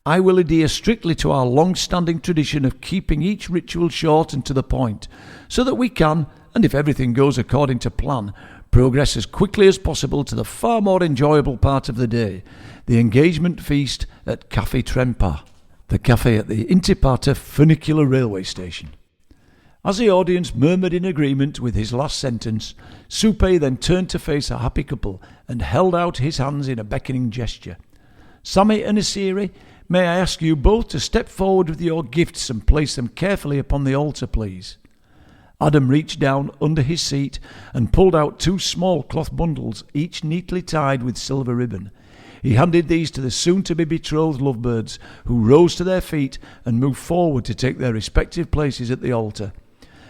[SPEAKER 1] I will adhere strictly to our long-standing tradition of keeping each ritual short and to the point, so that we can, and if everything goes according to plan, progress as quickly as possible to the far more enjoyable part of the day, the engagement feast at Café Trempa, the cafe at the Intipata funicular railway station. As the audience murmured in agreement with his last sentence, Supe then turned to face a happy couple and held out his hands in a beckoning gesture. Sammy and Asiri, may I ask you both to step forward with your gifts and place them carefully upon the altar, please. Adam reached down under his seat and pulled out 2 small cloth bundles, each neatly tied with silver ribbon. He handed these to the soon-to-be betrothed lovebirds, who rose to their feet and moved forward to take their respective places at the altar.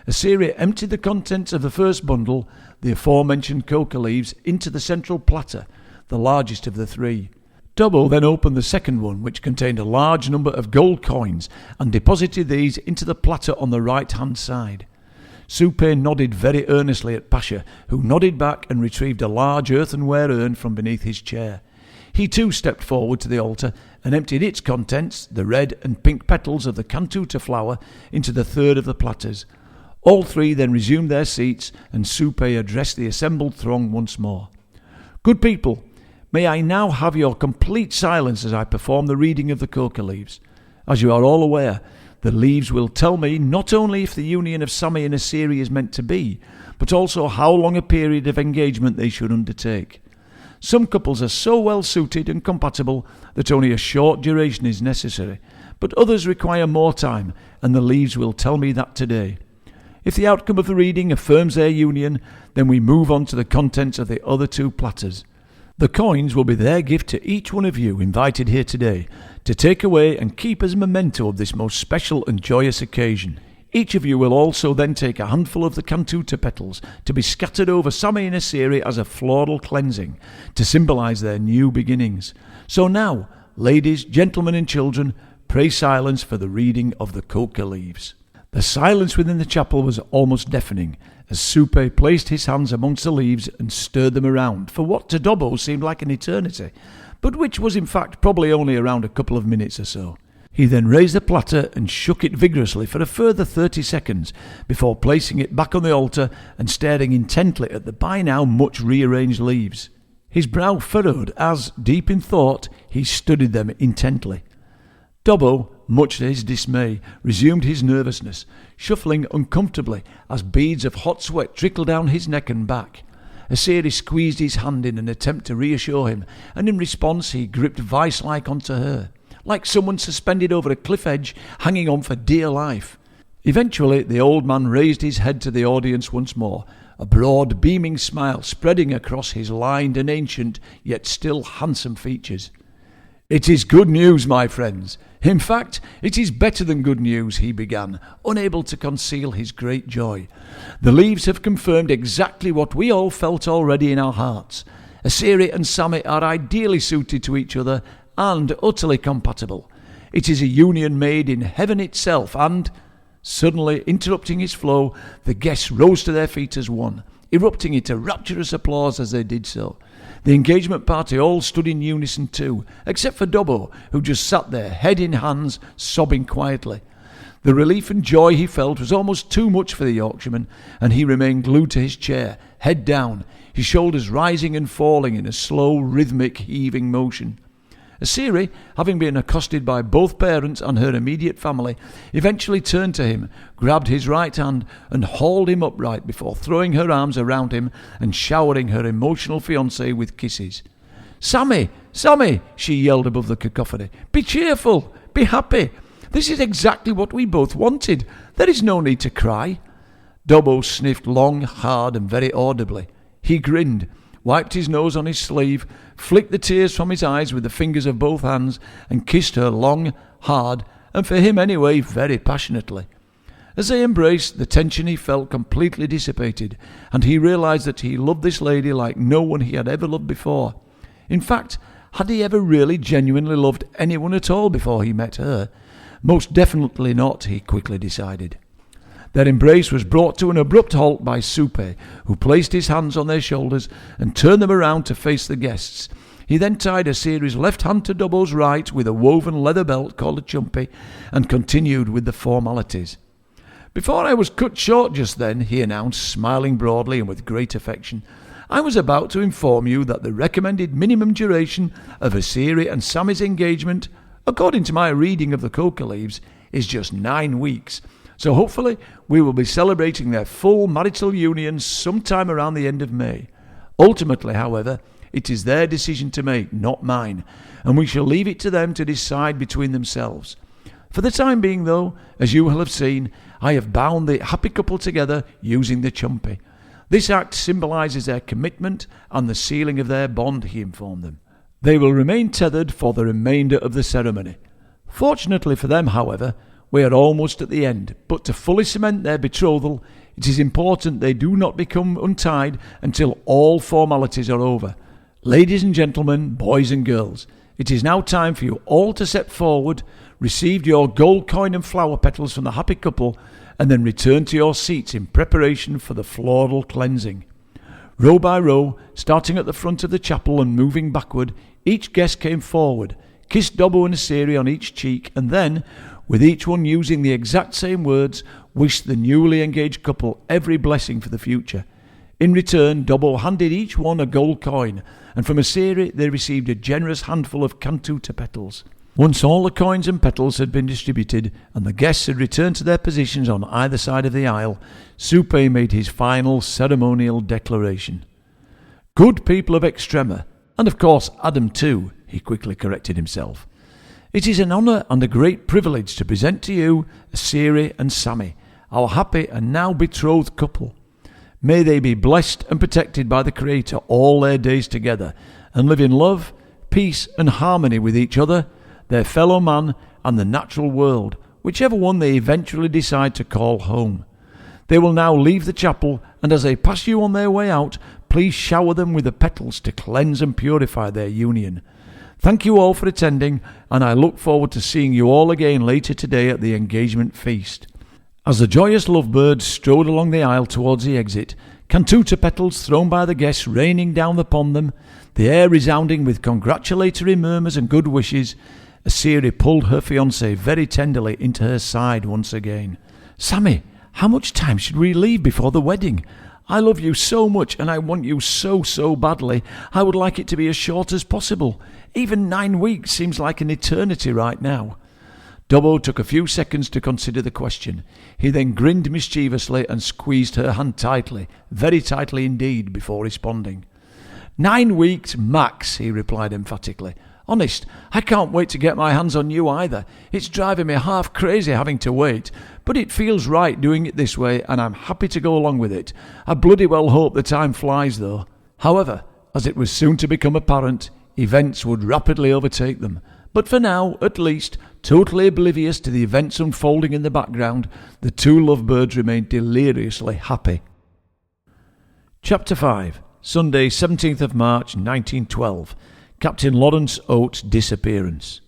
[SPEAKER 1] Asiri emptied the contents of the first bundle, the aforementioned coca leaves, into the central platter, the largest of the 3. Dobbo then opened the second one, which contained a large number of gold coins, and deposited these into the platter on the right-hand side. Supe nodded very earnestly at Pasha, who nodded back and retrieved a large earthenware urn from beneath his chair. He too stepped forward to the altar and emptied its contents, the red and pink petals of the cantuta flower, into the third of the platters. All three then resumed their seats, and Supe addressed the assembled throng once more. "Good people, may I now have your complete silence as I perform the reading of the coca leaves? As you are all aware, the leaves will tell me not only if the union of Sammy and Asiri is meant to be, but also how long a period of engagement they should undertake. Some couples are so well suited and compatible that only a short duration is necessary, but others require more time, and the leaves will tell me that today. If the outcome of the reading affirms their union, then we move on to the contents of the other two platters. The coins will be their gift to each one of you invited here today, to take away and keep as a memento of this most special and joyous occasion. Each of you will also then take a handful of the cantuta petals to be scattered over Sammy and Asiri as a floral cleansing, to symbolize their new beginnings. So now, ladies, gentlemen and children, pray silence for the reading of the coca leaves." The silence within the chapel was almost deafening, as Supe placed his hands amongst the leaves and stirred them around for what to Dobbo seemed like an eternity, but which was in fact probably only around a couple of minutes or so. He then raised the platter and shook it vigorously for a further 30 seconds before placing it back on the altar and staring intently at the by now much rearranged leaves. His brow furrowed as, deep in thought, he studied them intently. Dobbo, much to his dismay, resumed his nervousness, shuffling uncomfortably as beads of hot sweat trickled down his neck and back. Asiri squeezed his hand in an attempt to reassure him, and in response he gripped vice-like onto her, like someone suspended over a cliff edge, hanging on for dear life. Eventually the old man raised his head to the audience once more, a broad, beaming smile spreading across his lined and ancient, yet still handsome features. "It is good news, my friends. In fact, it is better than good news," he began, unable to conceal his great joy. "The leaves have confirmed exactly what we all felt already in our hearts. Asiri and Sammy are ideally suited to each other and utterly compatible. It is a union made in heaven itself, and..." Suddenly interrupting his flow, the guests rose to their feet as one, erupting into rapturous applause as they did so. The engagement party all stood in unison too, except for Dobbo, who just sat there, head in hands, sobbing quietly. The relief and joy he felt was almost too much for the Yorkshireman, and he remained glued to his chair, head down, his shoulders rising and falling in a slow, rhythmic, heaving motion. Asiri, having been accosted by both parents and her immediate family, eventually turned to him, grabbed his right hand and hauled him upright before throwing her arms around him and showering her emotional fiancé with kisses. "Sammy, Sammy," she yelled above the cacophony, "be cheerful, be happy. This is exactly what we both wanted. There is no need to cry." Dobbo sniffed long, hard and very audibly. He grinned, wiped his nose on his sleeve, flicked the tears from his eyes with the fingers of both hands, and kissed her long, hard, and for him anyway, very passionately. As they embraced, the tension he felt completely dissipated, and he realized that he loved this lady like no one he had ever loved before. In fact, had he ever really genuinely loved anyone at all before he met her? Most definitely not, he quickly decided. Their embrace was brought to an abrupt halt by Supe, who placed his hands on their shoulders and turned them around to face the guests. He then tied Asiri's left hand to Dobbo's right with a woven leather belt called a chumpy and continued with the formalities. "Before I was cut short just then," he announced, smiling broadly and with great affection, "I was about to inform you that the recommended minimum duration of Asiri and Sammy's engagement, according to my reading of the coca leaves, is just 9 weeks. So hopefully we will be celebrating their full marital union sometime around the end of May. Ultimately, however, it is their decision to make, not mine, and we shall leave it to them to decide between themselves. For the time being, though, as you will have seen, I have bound the happy couple together using the chumpy. This act symbolises their commitment and the sealing of their bond," he informed them. "They will remain tethered for the remainder of the ceremony. Fortunately for them, however, we are almost at the end, but to fully cement their betrothal, it is important they do not become untied until all formalities are over. Ladies and gentlemen, boys and girls, it is now time for you all to step forward, received your gold coin and flower petals from the happy couple, and then returned to your seats in preparation for the floral cleansing. Row by row, starting at the front of the chapel and moving backward, each guest came forward, kissed Dobbo and Asiri on each cheek, and then, with each one using the exact same words, wished the newly engaged couple every blessing for the future. In return, Dobbo handed each one a gold coin, and from Asiri they received a generous handful of cantuta petals. Once all the coins and petals had been distributed, and the guests had returned to their positions on either side of the aisle, Supe made his final ceremonial declaration. "Good people of Extrema, and of course Adam too," he quickly corrected himself. "It is an honour and a great privilege to present to you Asiri and Sammy, our happy and now betrothed couple. May they be blessed and protected by the Creator all their days together, and live in love, peace and harmony with each other, their fellow man and the natural world, whichever one they eventually decide to call home. They will now leave the chapel, and as they pass you on their way out, please shower them with the petals to cleanse and purify their union. Thank you all for attending, and I look forward to seeing you all again later today at the engagement feast." As the joyous lovebirds strode along the aisle towards the exit, cantuta petals thrown by the guests raining down upon them, the air resounding with congratulatory murmurs and good wishes, Asiri pulled her fiancé very tenderly into her side once again. "Sammy, how much time should we leave before the wedding? I love you so much, and I want you so badly. I would like it to be as short as possible. Even 9 weeks seems like an eternity right now." Dobbo took a few seconds to consider the question. He then grinned mischievously and squeezed her hand tightly, very tightly indeed, before responding. 9 weeks max, he replied emphatically. "Honest, I can't wait to get my hands on you either. It's driving me half crazy having to wait, but it feels right doing it this way, and I'm happy to go along with it. I bloody well hope the time flies though." However, as it was soon to become apparent, events would rapidly overtake them. But for now, at least, totally oblivious to the events unfolding in the background, the two lovebirds remained deliriously happy. Chapter 5. Sunday, 17th of March, 1912. Captain Lawrence Oates' disappearance.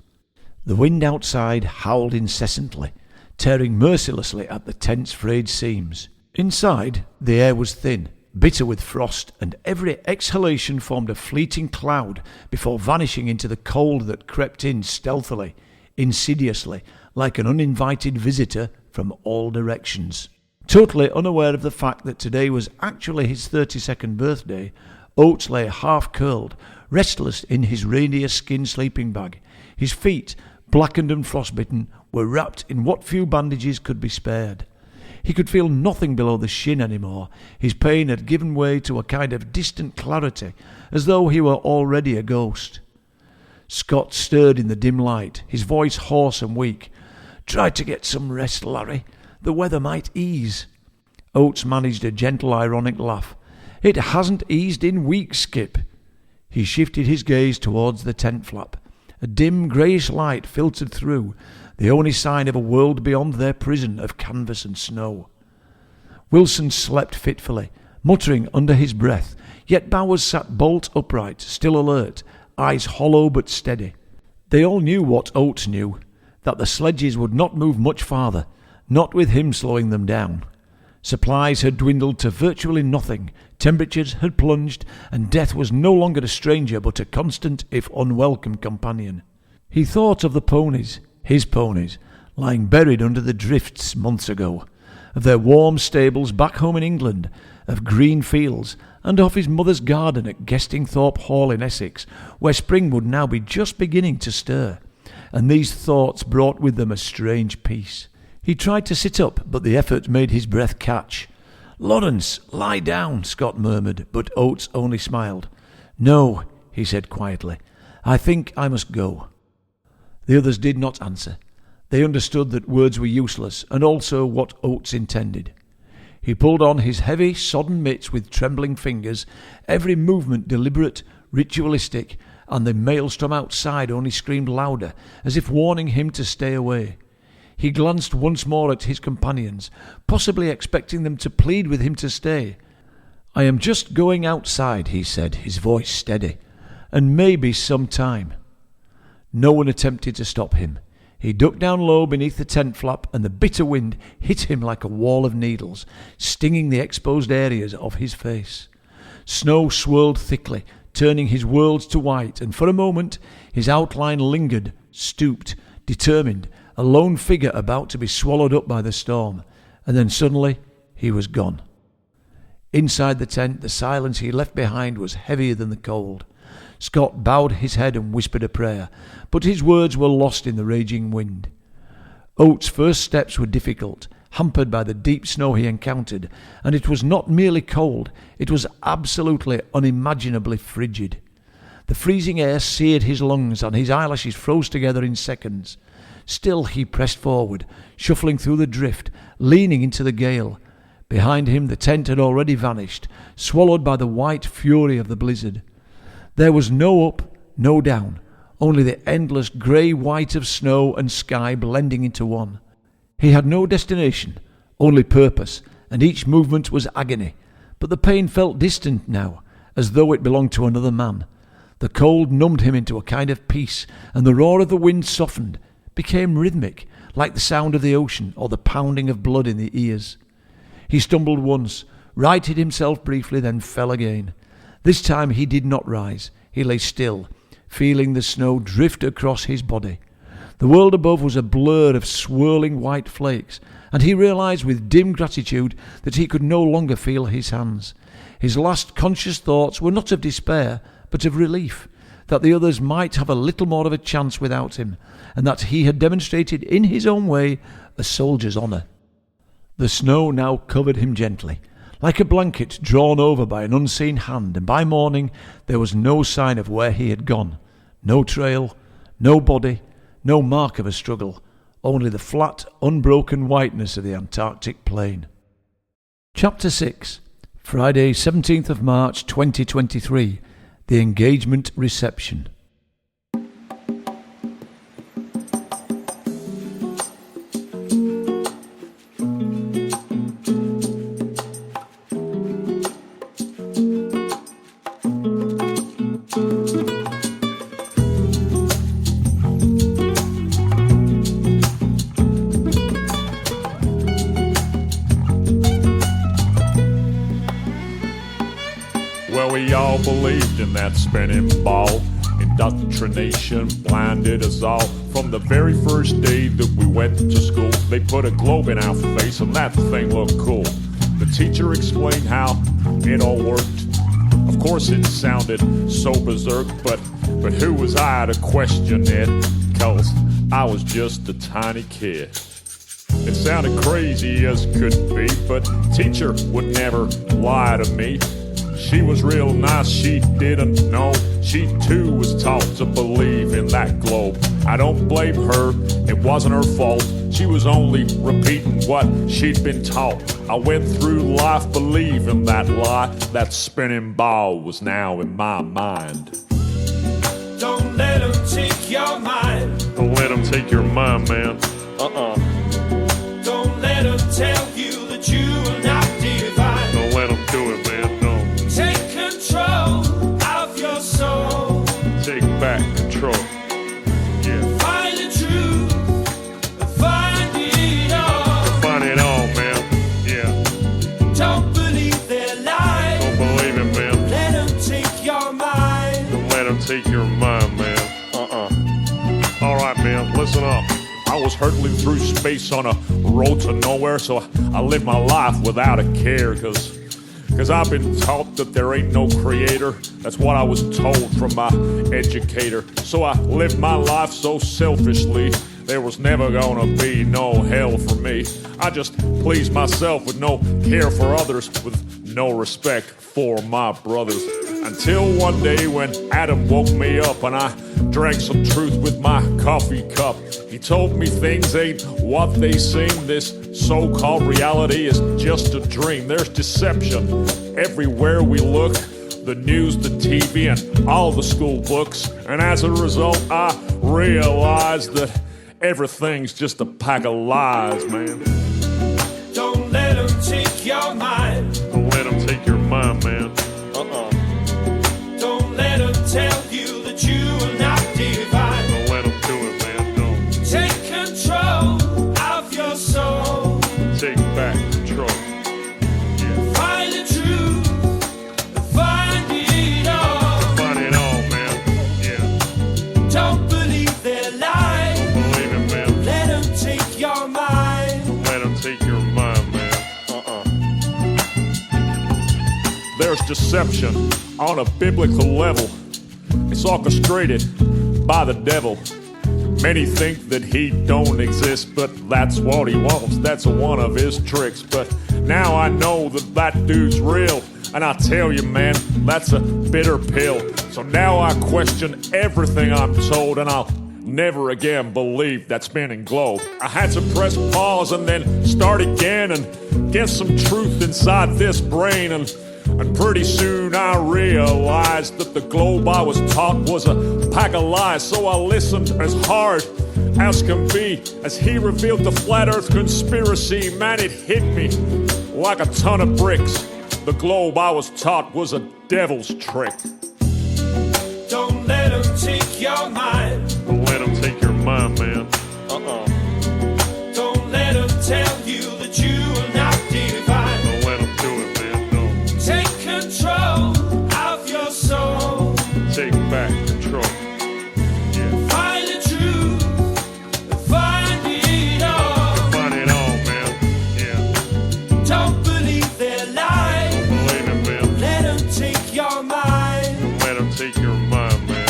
[SPEAKER 1] The wind outside howled incessantly, tearing mercilessly at the tent's frayed seams. Inside, the air was thin, bitter with frost, and every exhalation formed a fleeting cloud before vanishing into the cold that crept in stealthily, insidiously, like an uninvited visitor from all directions. Totally unaware of the fact that today was actually his 32nd birthday, Oates lay half-curled, restless in his reindeer skin sleeping bag. His feet, blackened and frostbitten, were wrapped in what few bandages could be spared. He could feel nothing below the shin anymore. His pain had given way to a kind of distant clarity, as though he were already a ghost. Scott stirred in the dim light, his voice hoarse and weak. "Try to get some rest, Larry. The weather might ease." Oates managed a gentle, ironic laugh. "It hasn't eased in weeks, Skip." He shifted his gaze towards the tent flap. A dim greyish light filtered through, the only sign of a world beyond their prison of canvas and snow. Wilson slept fitfully, muttering under his breath, yet Bowers sat bolt upright, still alert, eyes hollow but steady. They all knew what Oates knew, that the sledges would not move much farther, not with him slowing them down. Supplies had dwindled to virtually nothing, temperatures had plunged, and death was no longer a stranger but a constant if unwelcome companion. He thought of the ponies, his ponies, lying buried under the drifts months ago, of their warm stables back home in England, of green fields, and of his mother's garden at Gestingthorpe Hall in Essex, where spring would now be just beginning to stir, and these thoughts brought with them a strange peace. He tried to sit up, but the effort made his breath catch. "Lawrence, lie down," Scott murmured, but Oates only smiled. "No," he said quietly, "I think I must go." The others did not answer. They understood that words were useless, and also what Oates intended. He pulled on his heavy, sodden mitts with trembling fingers, every movement deliberate, ritualistic, and the maelstrom outside only screamed louder, as if warning him to stay away. He glanced once more at his companions, possibly expecting them to plead with him to stay. "I am just going outside," he said, his voice steady, "and maybe some time." No one attempted to stop him. He ducked down low beneath the tent flap, and the bitter wind hit him like a wall of needles, stinging the exposed areas of his face. Snow swirled thickly, turning his world to white, and for a moment his outline lingered, stooped, determined, a lone figure about to be swallowed up by the storm, and then suddenly he was gone. Inside the tent, the silence he left behind was heavier than the cold. Scott bowed his head and whispered a prayer, but his words were lost in the raging wind. Oates' first steps were difficult, hampered by the deep snow he encountered, and it was not merely cold, it was absolutely unimaginably frigid. The freezing air seared his lungs, and his eyelashes froze together in seconds. Still he pressed forward, shuffling through the drift, leaning into the gale. Behind him the tent had already vanished, swallowed by the white fury of the blizzard. There was no up, no down, only the endless grey-white of snow and sky blending into one. He had no destination, only purpose, and each movement was agony. But the pain felt distant now, as though it belonged to another man. The cold numbed him into a kind of peace, and the roar of the wind softened, became rhythmic, like the sound of the ocean or the pounding of blood in the ears. He stumbled once, righted himself briefly, then fell again. This time he did not rise. He lay still, feeling the snow drift across his body. The world above was a blur of swirling white flakes, and he realized with dim gratitude that he could no longer feel his hands. His last conscious thoughts were not of despair, but of relief, that the others might have a little more of a chance without him, and that he had demonstrated in his own way a soldier's honour. The snow now covered him gently, like a blanket drawn over by an unseen hand, and by morning there was no sign of where he had gone. No trail, no body, no mark of a struggle, only the flat, unbroken whiteness of the Antarctic plain. Chapter 6. Friday, 17th of March 2023. The engagement reception.
[SPEAKER 2] Well, we all believed in that spinning ball. Indoctrination blinded us all. From the very first day that we went to school, they put a globe in our face and that thing looked cool. The teacher explained how it all worked. Of course it sounded so berserk, but who was I to question it? 'Cause I was just a tiny kid. It sounded crazy as could be, but teacher would never lie to me. She was real nice, she didn't know. She too was taught to believe in that globe. I don't blame her, it wasn't her fault. She was only repeating what she'd been taught. I went through life believing that lie. That spinning ball was now in my mind.
[SPEAKER 3] Don't let them take your mind.
[SPEAKER 2] Don't let them take your mind, man.
[SPEAKER 3] Don't let them tell you that you are not divine.
[SPEAKER 2] Don't let them do it, man. Don't.
[SPEAKER 3] Take control of your soul.
[SPEAKER 2] Take back control. Yeah.
[SPEAKER 3] Find the truth. Find it all.
[SPEAKER 2] Find it all, man. Yeah.
[SPEAKER 3] Don't believe their lies.
[SPEAKER 2] Don't believe it, man.
[SPEAKER 3] Let them take your mind.
[SPEAKER 2] Don't let them take your mind, man. Alright, man, listen up. I was hurtling through space on a road to nowhere, so I lived my life without a care, cause I've been taught that there ain't no creator. That's what I was told from my educator. So I lived my life so selfishly, there was never gonna be no hell for me. I just pleased myself with no care for others, with no respect for my brothers. Until one day when Adam woke me up and I drank some truth with my coffee cup. He told me things ain't what they seem. This so-called reality is just a dream. There's deception everywhere we look. The news, the TV, and all the school books. And as a result, I realized that everything's just a pack of lies, man.
[SPEAKER 3] Don't let them take your mind.
[SPEAKER 2] Don't let them take your mind, man.
[SPEAKER 3] Don't let them tell you that you are not divine.
[SPEAKER 2] Don't let them do it, man. Don't.
[SPEAKER 3] Take
[SPEAKER 2] deception on a biblical level. It's orchestrated by the devil. Many think that he don't exist, but that's what he wants. That's one of his tricks. But now I know that that dude's real. And I tell you, man, that's a bitter pill. So now I question everything I'm told, and I'll never again believe that spinning globe. I had to press pause and then start again and get some truth inside this brain. And pretty soon I realized that the globe I was taught was a pack of lies. So I listened as hard as can be as he revealed the flat earth conspiracy. Man, it hit me like a ton of bricks. The globe I was taught was a devil's trick.
[SPEAKER 3] Don't let them take your mind.
[SPEAKER 2] Don't let them take your mind, man.
[SPEAKER 3] Don't let them tell you that you are not divine.
[SPEAKER 2] Don't let them do it, man, no.
[SPEAKER 3] Take control of your soul.
[SPEAKER 2] Take back control. Yeah.
[SPEAKER 3] Find the truth, find it all.
[SPEAKER 2] Find it all, man. Yeah.
[SPEAKER 3] Don't believe their lies.
[SPEAKER 2] Believe it, man.
[SPEAKER 3] Let them take your mind.
[SPEAKER 2] Don't let them take your mind, man.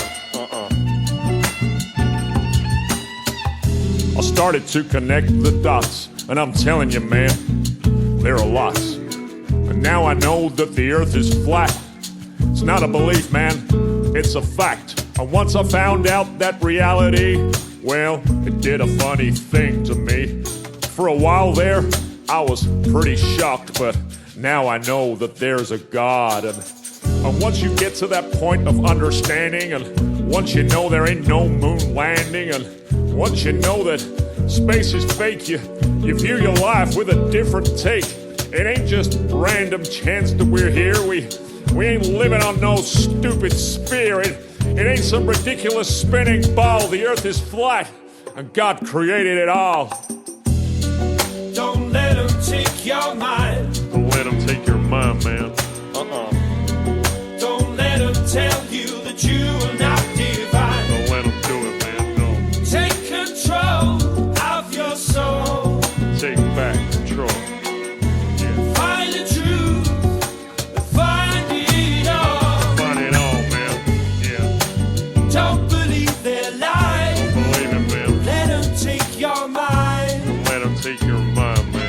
[SPEAKER 2] I started to connect the dots, and I'm telling you, man, there are lots. And now I know that the earth is flat. It's not a belief, man, it's a fact. And once I found out that reality, well, it did a funny thing to me. For a while there, I was pretty shocked, but now I know that there's a God. And once you get to that point of understanding, and once you know there ain't no moon landing, and once you know that space is fake, you view your life with a different take. It ain't just random chance that we're here. We ain't living on no stupid sphere. It ain't some ridiculous spinning ball. The earth is flat, and God created it all.
[SPEAKER 3] Don't let them take your mind.
[SPEAKER 2] Don't let them take your mind, man.
[SPEAKER 3] Don't let them tell you that you are not divine.
[SPEAKER 2] Don't let them do it, man, no.
[SPEAKER 3] Take control of your soul.
[SPEAKER 2] Take back control. Yeah.
[SPEAKER 3] Find the truth, find it all.
[SPEAKER 2] Find it all, man. Yeah.
[SPEAKER 3] Don't believe their lies.
[SPEAKER 2] Believe it, man.
[SPEAKER 3] Let them take your mind.
[SPEAKER 2] Don't let them take your mind, man.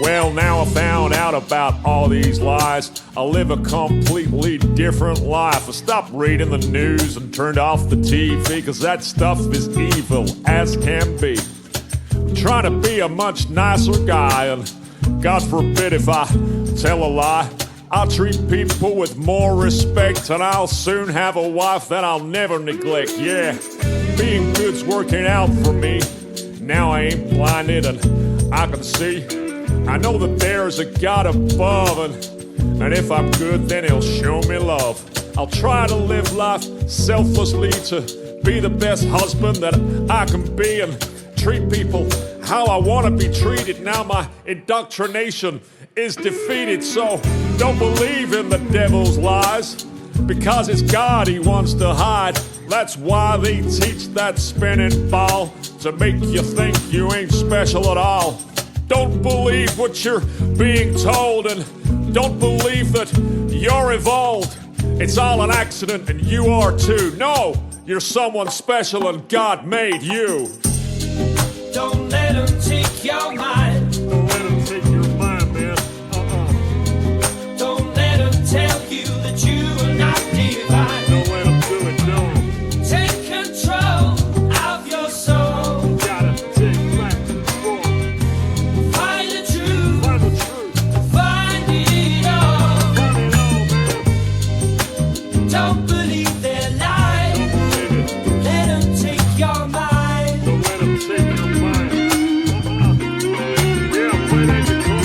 [SPEAKER 2] Well, now I found out about all these lies. I live a completely different life. I stopped reading the news and turned off the TV, cause that stuff is evil as can be. I'm trying to be a much nicer guy, and God forbid if I tell a lie. I'll treat people with more respect, and I'll soon have a wife that I'll never neglect. Yeah, being good's working out for me. Now I ain't blinded and I can see. I know that there's a God above, and if I'm good, then he'll show me love. I'll try to live life selflessly to be the best husband that I can be, and treat people how I want to be treated. Now my indoctrination is defeated, so don't believe in the devil's lies, because it's God he wants to hide. That's why they teach that spinning ball, to make you think you ain't special at all. Don't believe what you're being told, and don't believe that you're evolved. It's all an accident, and you are too. No, you're someone special, and God made you.
[SPEAKER 3] Don't let them take your mind.
[SPEAKER 2] Don't let them take your mind, man.
[SPEAKER 3] Don't let them tell you that you are not divine.
[SPEAKER 2] Don't let them do it, no.
[SPEAKER 3] Take control of your soul.
[SPEAKER 2] You gotta take back control.
[SPEAKER 3] Find the truth,
[SPEAKER 2] Find the truth.
[SPEAKER 3] find it all.
[SPEAKER 2] Find it all, man.
[SPEAKER 3] Don't believe their lies.
[SPEAKER 2] Don't believe it.
[SPEAKER 3] Let them take your mind.
[SPEAKER 2] Don't let them take your mind. Yeah, play that guitar.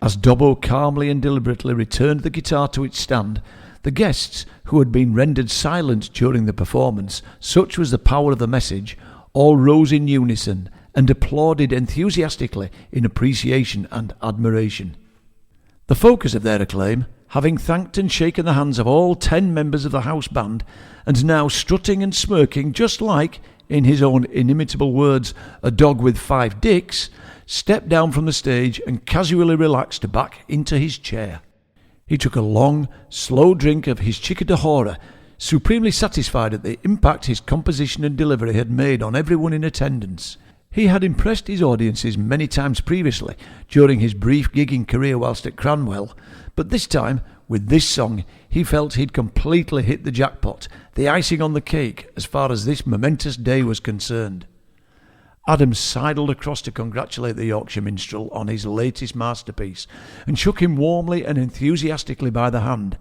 [SPEAKER 1] As Dobbo calmly and deliberately returned the guitar to its stand, the guests, who had been rendered silent during the performance, such was the power of the message, all rose in unison and applauded enthusiastically in appreciation and admiration. The focus of their acclaim, having thanked and shaken the hands of all 10 members of the house band, and now strutting and smirking just like, in his own inimitable words, a dog with 5 dicks, stepped down from the stage and casually relaxed back into his chair. He took a long, slow drink of his chica de hora, supremely satisfied at the impact his composition and delivery had made on everyone in attendance. He had impressed his audiences many times previously during his brief gigging career whilst at Cranwell, but this time, with this song, he felt he'd completely hit the jackpot, the icing on the cake as far as this momentous day was concerned. Adam sidled across to congratulate the Yorkshire minstrel on his latest masterpiece and shook him warmly and enthusiastically by the hand.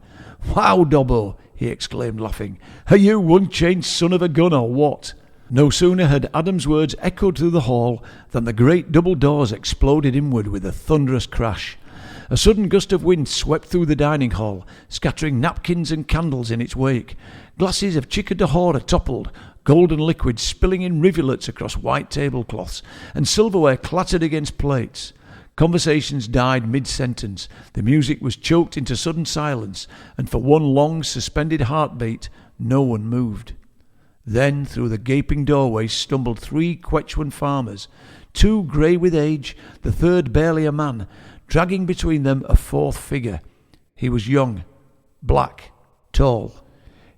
[SPEAKER 1] "Wow, Dobbo!" he exclaimed, laughing. "Are you one changed son of a gun or what?" No sooner had Adam's words echoed through the hall than the great double doors exploded inward with a thunderous crash. A sudden gust of wind swept through the dining hall, scattering napkins and candles in its wake. Glasses of chica de hora toppled, golden liquid spilling in rivulets across white tablecloths, and silverware clattered against plates. Conversations died mid-sentence, the music was choked into sudden silence, and for one long suspended heartbeat no one moved. Then through the gaping doorway stumbled 3 Quechuan farmers, 2 grey with age, the third barely a man, dragging between them a 4th figure. He was young, black, tall.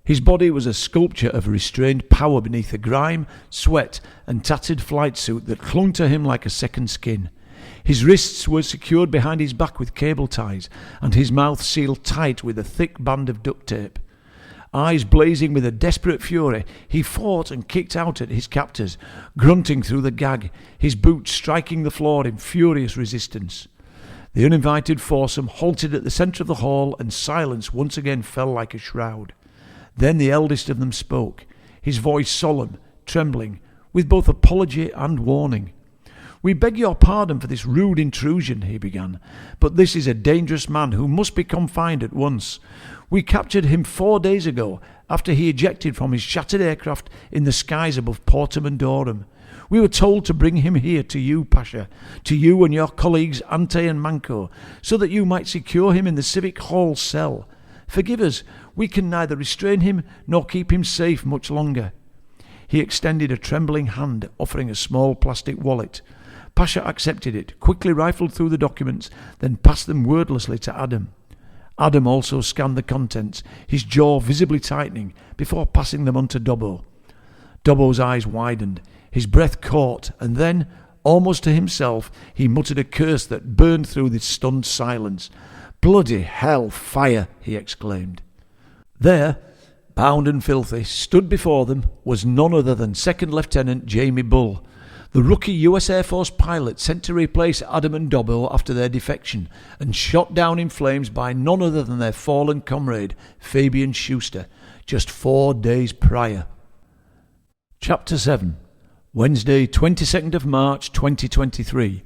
[SPEAKER 1] His body was a sculpture of restrained power beneath the grime, sweat, and tattered flight suit that clung to him like a second skin. His wrists were secured behind his back with cable ties, and his mouth sealed tight with a thick band of duct tape. Eyes blazing with a desperate fury, he fought and kicked out at his captors, grunting through the gag, his boots striking the floor in furious resistance. The uninvited foursome halted at the centre of the hall, and silence once again fell like a shroud. Then the eldest of them spoke, his voice solemn, trembling, with both apology and warning. "We beg your pardon for this rude intrusion," he began, "but this is a dangerous man who must be confined at once. We captured him 4 days ago, after he ejected from his shattered aircraft in the skies above Portum and Durham. We were told to bring him here to you, Pasha, to you and your colleagues Ante and Manco, so that you might secure him in the Civic Hall cell. Forgive us, we can neither restrain him nor keep him safe much longer." He extended a trembling hand, offering a small plastic wallet. Pasha accepted it, quickly rifled through the documents, then passed them wordlessly to Adam. Adam also scanned the contents, his jaw visibly tightening, before passing them on to Dobbo. Dobbo's eyes widened, his breath caught, and then, almost to himself, he muttered a curse that burned through the stunned silence. "Bloody hell, fire!" he exclaimed. There, bound and filthy, stood before them, was none other than Second Lieutenant Jamie Bull, the rookie US Air Force pilot sent to replace Adam and Dobbo after their defection, and shot down in flames by none other than their fallen comrade, Fabian Schuster, just 4 days prior. Chapter 7. Wednesday, 22nd of March, 2023.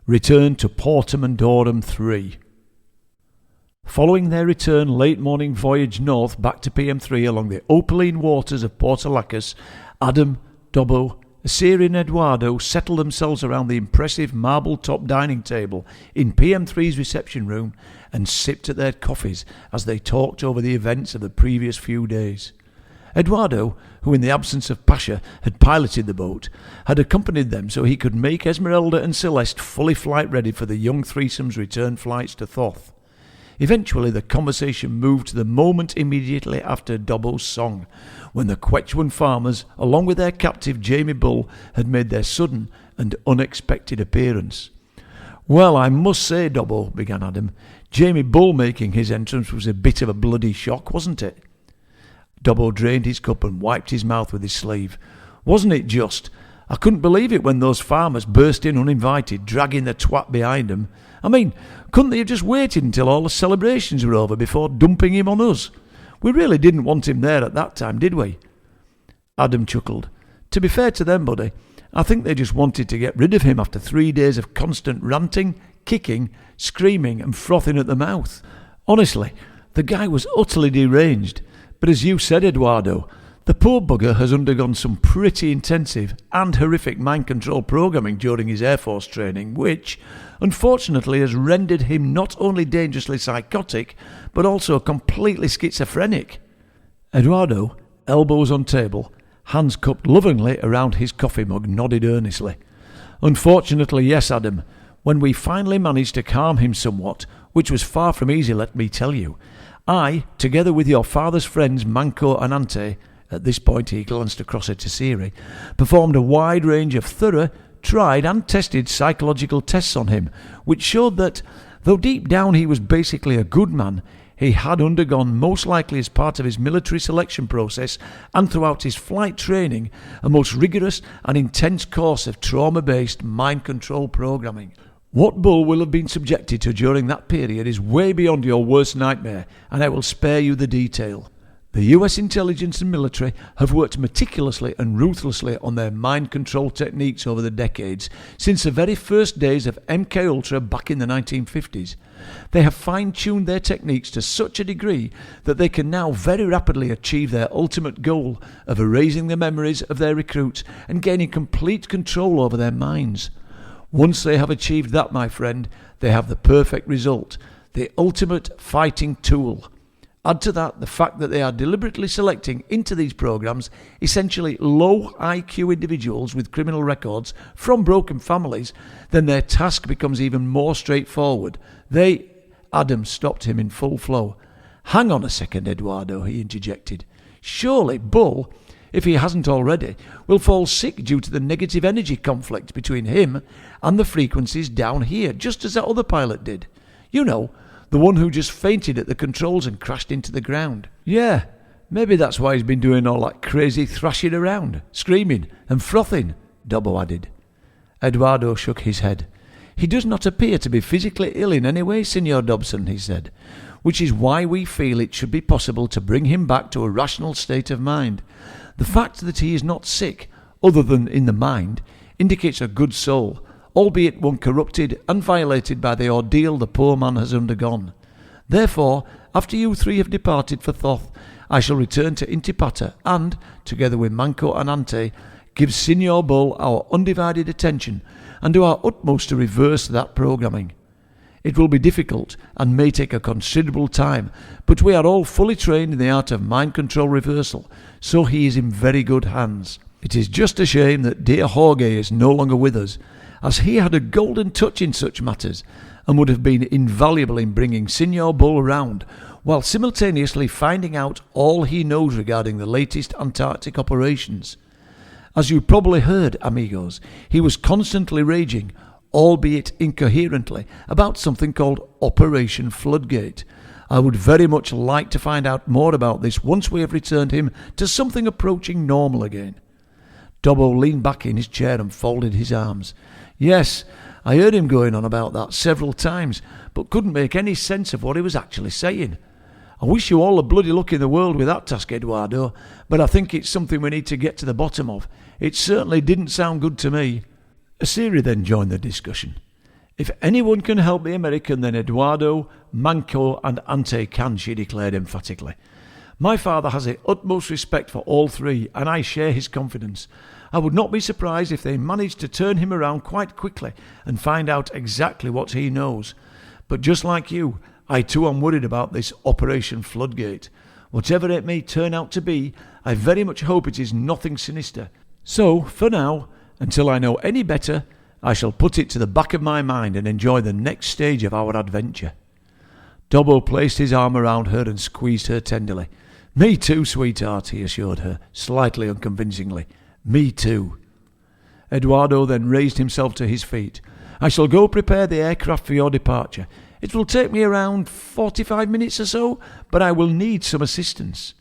[SPEAKER 1] Return to Portum and Durham 3. Following their return late morning voyage north back to PM3 along the opaline waters of Portulacus, Adam, Dobbo, Assyri and Eduardo settled themselves around the impressive marble-top dining table in PM3's reception room and sipped at their coffees as they talked over the events of the previous few days. Eduardo, who in the absence of Pasha had piloted the boat, had accompanied them so he could make Esmeralda and Celeste fully flight-ready for the young threesome's return flights to Thoth. Eventually the conversation moved to the moment immediately after Dobbo's song, when the Quechuan farmers, along with their captive Jamie Bull, had made their sudden and unexpected appearance. "Well, I must say, Dobbo," began Adam, "Jamie Bull making his entrance was a bit of a bloody shock, wasn't it?" Dobbo drained his cup and wiped his mouth with his sleeve. "Wasn't it just? I couldn't believe it when those farmers burst in uninvited, dragging the twat behind them. I mean, couldn't they have just waited until all the celebrations were over before dumping him on us? We really didn't want him there at that time, did we?" Adam chuckled. "To be fair to them, buddy, I think they just wanted to get rid of him after 3 days of constant ranting, kicking, screaming and frothing at the mouth. Honestly, the guy was utterly deranged. But as you said, Eduardo, the poor bugger has undergone some pretty intensive and horrific mind control programming during his Air Force training, which, unfortunately, has rendered him not only dangerously psychotic, but also completely schizophrenic. Eduardo, elbows on table, hands cupped lovingly around his coffee mug, nodded earnestly. Unfortunately, yes, Adam. When we finally managed to calm him somewhat, which was far from easy, let me tell you, I, together with your father's friends Manco and Ante, at this point he glanced across at Siri, performed a wide range of thorough, tried and tested psychological tests on him, which showed that, though deep down he was basically a good man, he had undergone, most likely as part of his military selection process and throughout his flight training, a most rigorous and intense course of trauma-based mind control programming. What Bull will have been subjected to during that period is way beyond your worst nightmare, and I will spare you the detail. The US intelligence and military have worked meticulously and ruthlessly on their mind control techniques over the decades, since the very first days of MKUltra back in the 1950s. They have fine-tuned their techniques to such a degree that they can now very rapidly achieve their ultimate goal of erasing the memories of their recruits and gaining complete control over their minds. Once they have achieved that, my friend, they have the perfect result, the ultimate fighting tool. Add to that the fact that they are deliberately selecting into these programs essentially low IQ individuals with criminal records from broken families, then their task becomes even more straightforward. Adam stopped him in full flow. Hang on a second, Eduardo, he interjected. Surely Bull, if he hasn't already, will fall sick due to the negative energy conflict between him and the frequencies down here, just as that other pilot did. You know, the one who just fainted at the controls and crashed into the ground. Yeah, maybe that's why he's been doing all that crazy thrashing around, screaming and frothing, Dobbo added. Eduardo shook his head. He does not appear to be physically ill in any way, Signor Dobson, he said, which is why we feel it should be possible to bring him back to a rational state of mind. The fact that he is not sick, other than in the mind, indicates a good soul, albeit one corrupted and violated by the ordeal the poor man has undergone. Therefore, after you three have departed for Thoth, I shall return to Intipata and, together with Manco and Ante, give Signor Bull our undivided attention and do our utmost to reverse that programming. It will be difficult and may take a considerable time, but we are all fully trained in the art of mind control reversal, so he is in very good hands. It is just a shame that dear Jorge is no longer with us, as he had a golden touch in such matters and would have been invaluable in bringing Signor Bull round, while simultaneously finding out all he knows regarding the latest Antarctic operations. As you probably heard, amigos, he was constantly raging, albeit incoherently, about something called Operation Floodgate. I would very much like to find out more about this once we have returned him to something approaching normal again. Dobbo leaned back in his chair and folded his arms. Yes, I heard him going on about that several times, but couldn't make any sense of what he was actually saying. I wish you all the bloody luck in the world with that task, Eduardo, but I think it's something we need to get to the bottom of. It certainly didn't sound good to me. Siri then joined the discussion. If anyone can help the American, then Eduardo, Manco and Ante can, she declared emphatically. My father has the utmost respect for all three, and I share his confidence. I would not be surprised if they managed to turn him around quite quickly and find out exactly what he knows. But just like you, I too am worried about this Operation Floodgate. Whatever it may turn out to be, I very much hope it is nothing sinister. So, for now, until I know any better, I shall put it to the back of my mind and enjoy the next stage of our adventure. Dobbo placed his arm around her and squeezed her tenderly. Me too, sweetheart, he assured her, slightly unconvincingly. Me too. Eduardo then raised himself to his feet. I shall go prepare the aircraft for your departure. It will take me around 45 minutes or so, but I will need some assistance.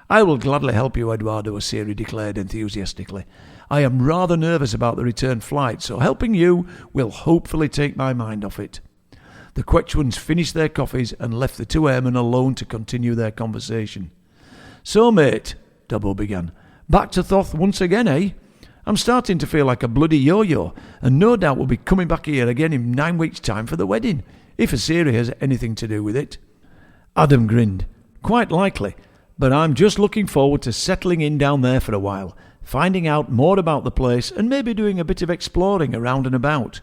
[SPEAKER 1] I will gladly help you, Eduardo, Siri declared enthusiastically. I am rather nervous about the return flight, so helping you will hopefully take my mind off it. The Quechuans finished their coffees and left the two airmen alone to continue their conversation. So, mate, Dobbo began, back to Thoth once again, eh? I'm starting to feel like a bloody yo-yo, and no doubt we'll be coming back here again in 9 weeks' time for the wedding, if Assyria has anything to do with it." Adam grinned. "Quite likely, but I'm just looking forward to settling in down there for a while, finding out more about the place and maybe doing a bit of exploring around and about.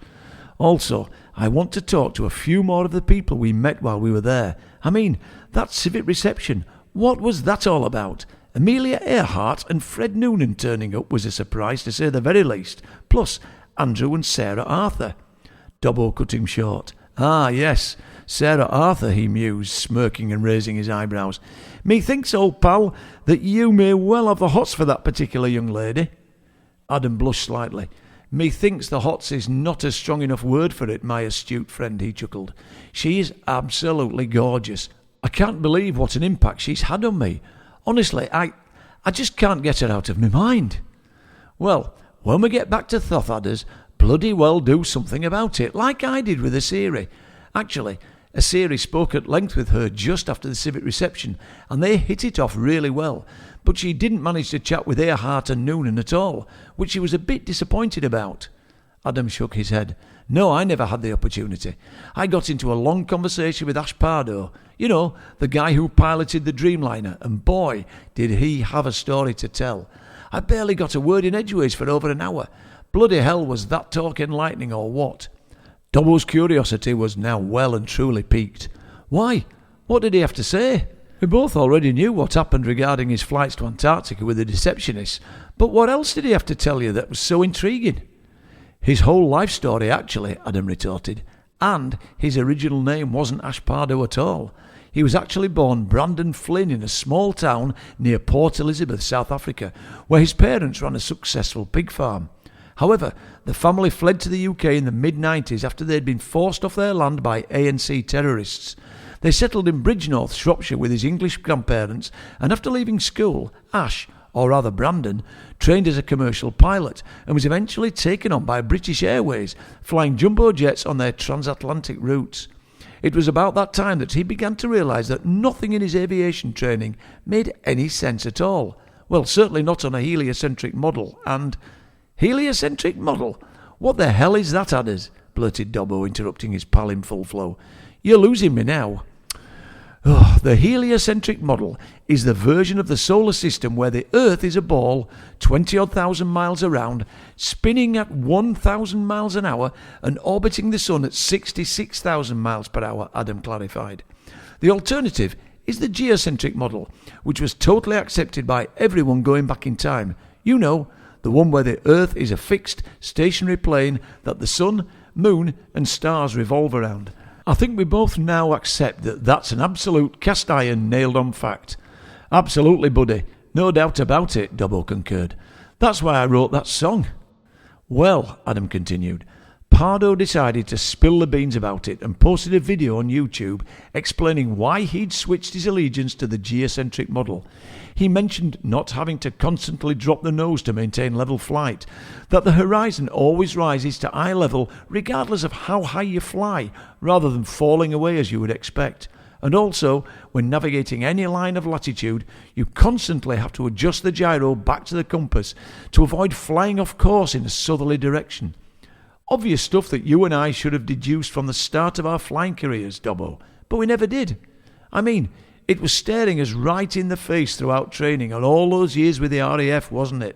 [SPEAKER 1] Also, I want to talk to a few more of the people we met while we were there. I mean, that civic reception, what was that all about? Amelia Earhart and Fred Noonan turning up was a surprise, to say the very least, plus Andrew and Sarah Arthur." Dobbo cut him short. "Ah, yes, Sarah Arthur," he mused, smirking and raising his eyebrows. "Methinks, old pal, that you may well have the hots for that particular young lady." Adam blushed slightly. "Methinks the hots is not a strong enough word for it, my astute friend," he chuckled. "She is absolutely gorgeous. I can't believe what an impact she's had on me. Honestly, I just can't get her out of my mind." "Well, when we get back to Thothadders, bloody well do something about it, like I did with Asiri. Actually, Asiri spoke at length with her just after the civic reception, and they hit it off really well, but she didn't manage to chat with Earhart and Noonan at all, which she was a bit disappointed about." Adam shook his head. "No, I never had the opportunity. I got into a long conversation with Ash Pardo, you know, the guy who piloted the Dreamliner, and boy, did he have a story to tell. I barely got a word in edgeways for over an hour. Bloody hell, was that talking lightning or what?" Dobbo's curiosity was now well and truly piqued. "Why? What did he have to say?" We both already knew what happened regarding his flights to Antarctica with the deceptionists, but what else did he have to tell you that was so intriguing? "His whole life story, actually," Adam retorted. "And his original name wasn't Ash Pardo at all. He was actually born Brandon Flynn in a small town near Port Elizabeth, South Africa, where his parents ran a successful pig farm. However, the family fled to the UK in the mid-90s after they'd been forced off their land by ANC terrorists. They settled in Bridgnorth, Shropshire with his English grandparents, and after leaving school, Ash, or rather Brandon, trained as a commercial pilot and was eventually taken on by British Airways, flying jumbo jets on their transatlantic routes. It was about that time that he began to realise that nothing in his aviation training made any sense at all. Well, certainly not on a heliocentric model, and... "Heliocentric model? What the hell is that, Adders?" blurted Dobbo, interrupting his pal in full flow. "You're losing me now." "Oh, the heliocentric model is the version of the solar system where the Earth is a ball 20-odd thousand miles around, spinning at 1,000 miles an hour and orbiting the sun at 66,000 miles per hour, Adam clarified. "The alternative is the geocentric model, which was totally accepted by everyone going back in time. You know, the one where the Earth is a fixed, stationary plane that the sun, moon and stars revolve around. I think we both now accept that that's an absolute cast-iron, nailed-on fact." "Absolutely, buddy. No doubt about it," Dobbo concurred. "That's why I wrote that song." "Well," Adam continued, "Pardo decided to spill the beans about it and posted a video on YouTube explaining why he'd switched his allegiance to the geocentric model. He mentioned not having to constantly drop the nose to maintain level flight, that the horizon always rises to eye level regardless of how high you fly, rather than falling away as you would expect. And also, when navigating any line of latitude, you constantly have to adjust the gyro back to the compass to avoid flying off course in a southerly direction. Obvious stuff that you and I should have deduced from the start of our flying careers, Dobbo, but we never did. I mean, it was staring us right in the face throughout training and all those years with the RAF, wasn't it?"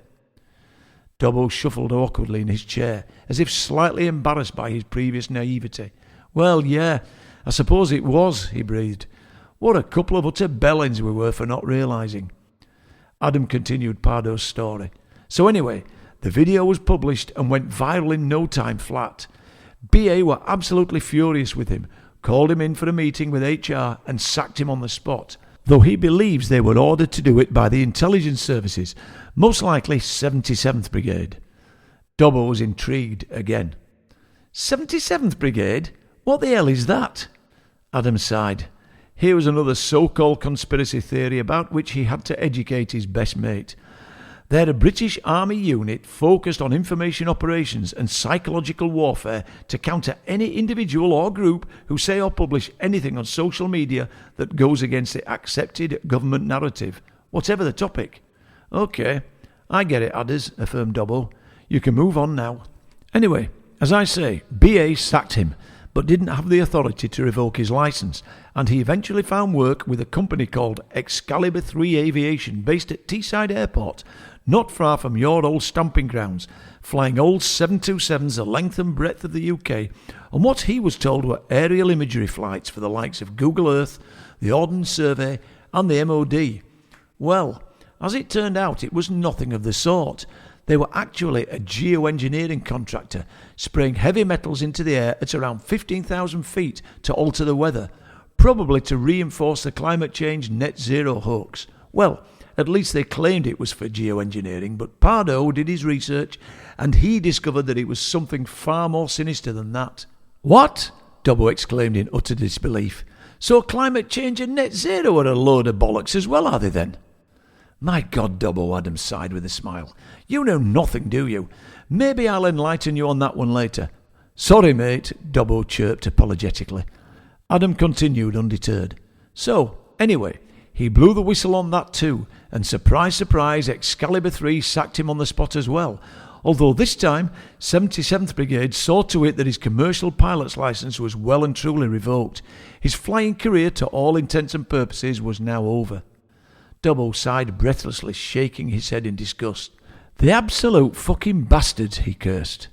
[SPEAKER 1] Dobbo shuffled awkwardly in his chair, as if slightly embarrassed by his previous naivety. "Well, yeah, I suppose it was," he breathed. "What a couple of utter bellends we were for not realising." Adam continued Pardo's story. "So anyway, the video was published and went viral in no time flat. BA were absolutely furious with him, called him in for a meeting with HR and sacked him on the spot, though he believes they were ordered to do it by the intelligence services, most likely 77th Brigade. Dobbo was intrigued again. 77th Brigade? What the hell is that? Adam sighed. Here was another so-called conspiracy theory about which he had to educate his best mate. They're a British Army unit focused on information operations and psychological warfare to counter any individual or group who say or publish anything on social media that goes against the accepted government narrative, whatever the topic. OK, I get it, Adders, affirmed Dobbo. You can move on now. Anyway, as I say, BA sacked him, but didn't have the authority to revoke his licence, and he eventually found work with a company called Excalibur 3 Aviation based at Teesside Airport, not far from your old stamping grounds, flying old 727s the length and breadth of the UK on what he was told were aerial imagery flights for the likes of Google Earth, the Ordnance Survey and the MOD. Well, as it turned out, it was nothing of the sort. They were actually a geoengineering contractor, spraying heavy metals into the air at around 15,000 feet to alter the weather, probably to reinforce the climate change net zero hoax. Well, at least they claimed it was for geoengineering, but Pardo did his research and he discovered that it was something far more sinister than that. What? Dobbo exclaimed in utter disbelief. So climate change and net zero are a load of bollocks as well, are they then? My God, Dobbo, Adam sighed with a smile. You know nothing, do you? Maybe I'll enlighten you on that one later. Sorry, mate, Dobbo chirped apologetically. Adam continued undeterred. So, anyway, he blew the whistle on that too, and surprise, surprise, Excalibur 3 sacked him on the spot as well, although this time 77th Brigade saw to it that his commercial pilot's licence was well and truly revoked. His flying career, to all intents and purposes, was now over. Dobbo sighed breathlessly, shaking his head in disgust. The absolute fucking bastards, he cursed.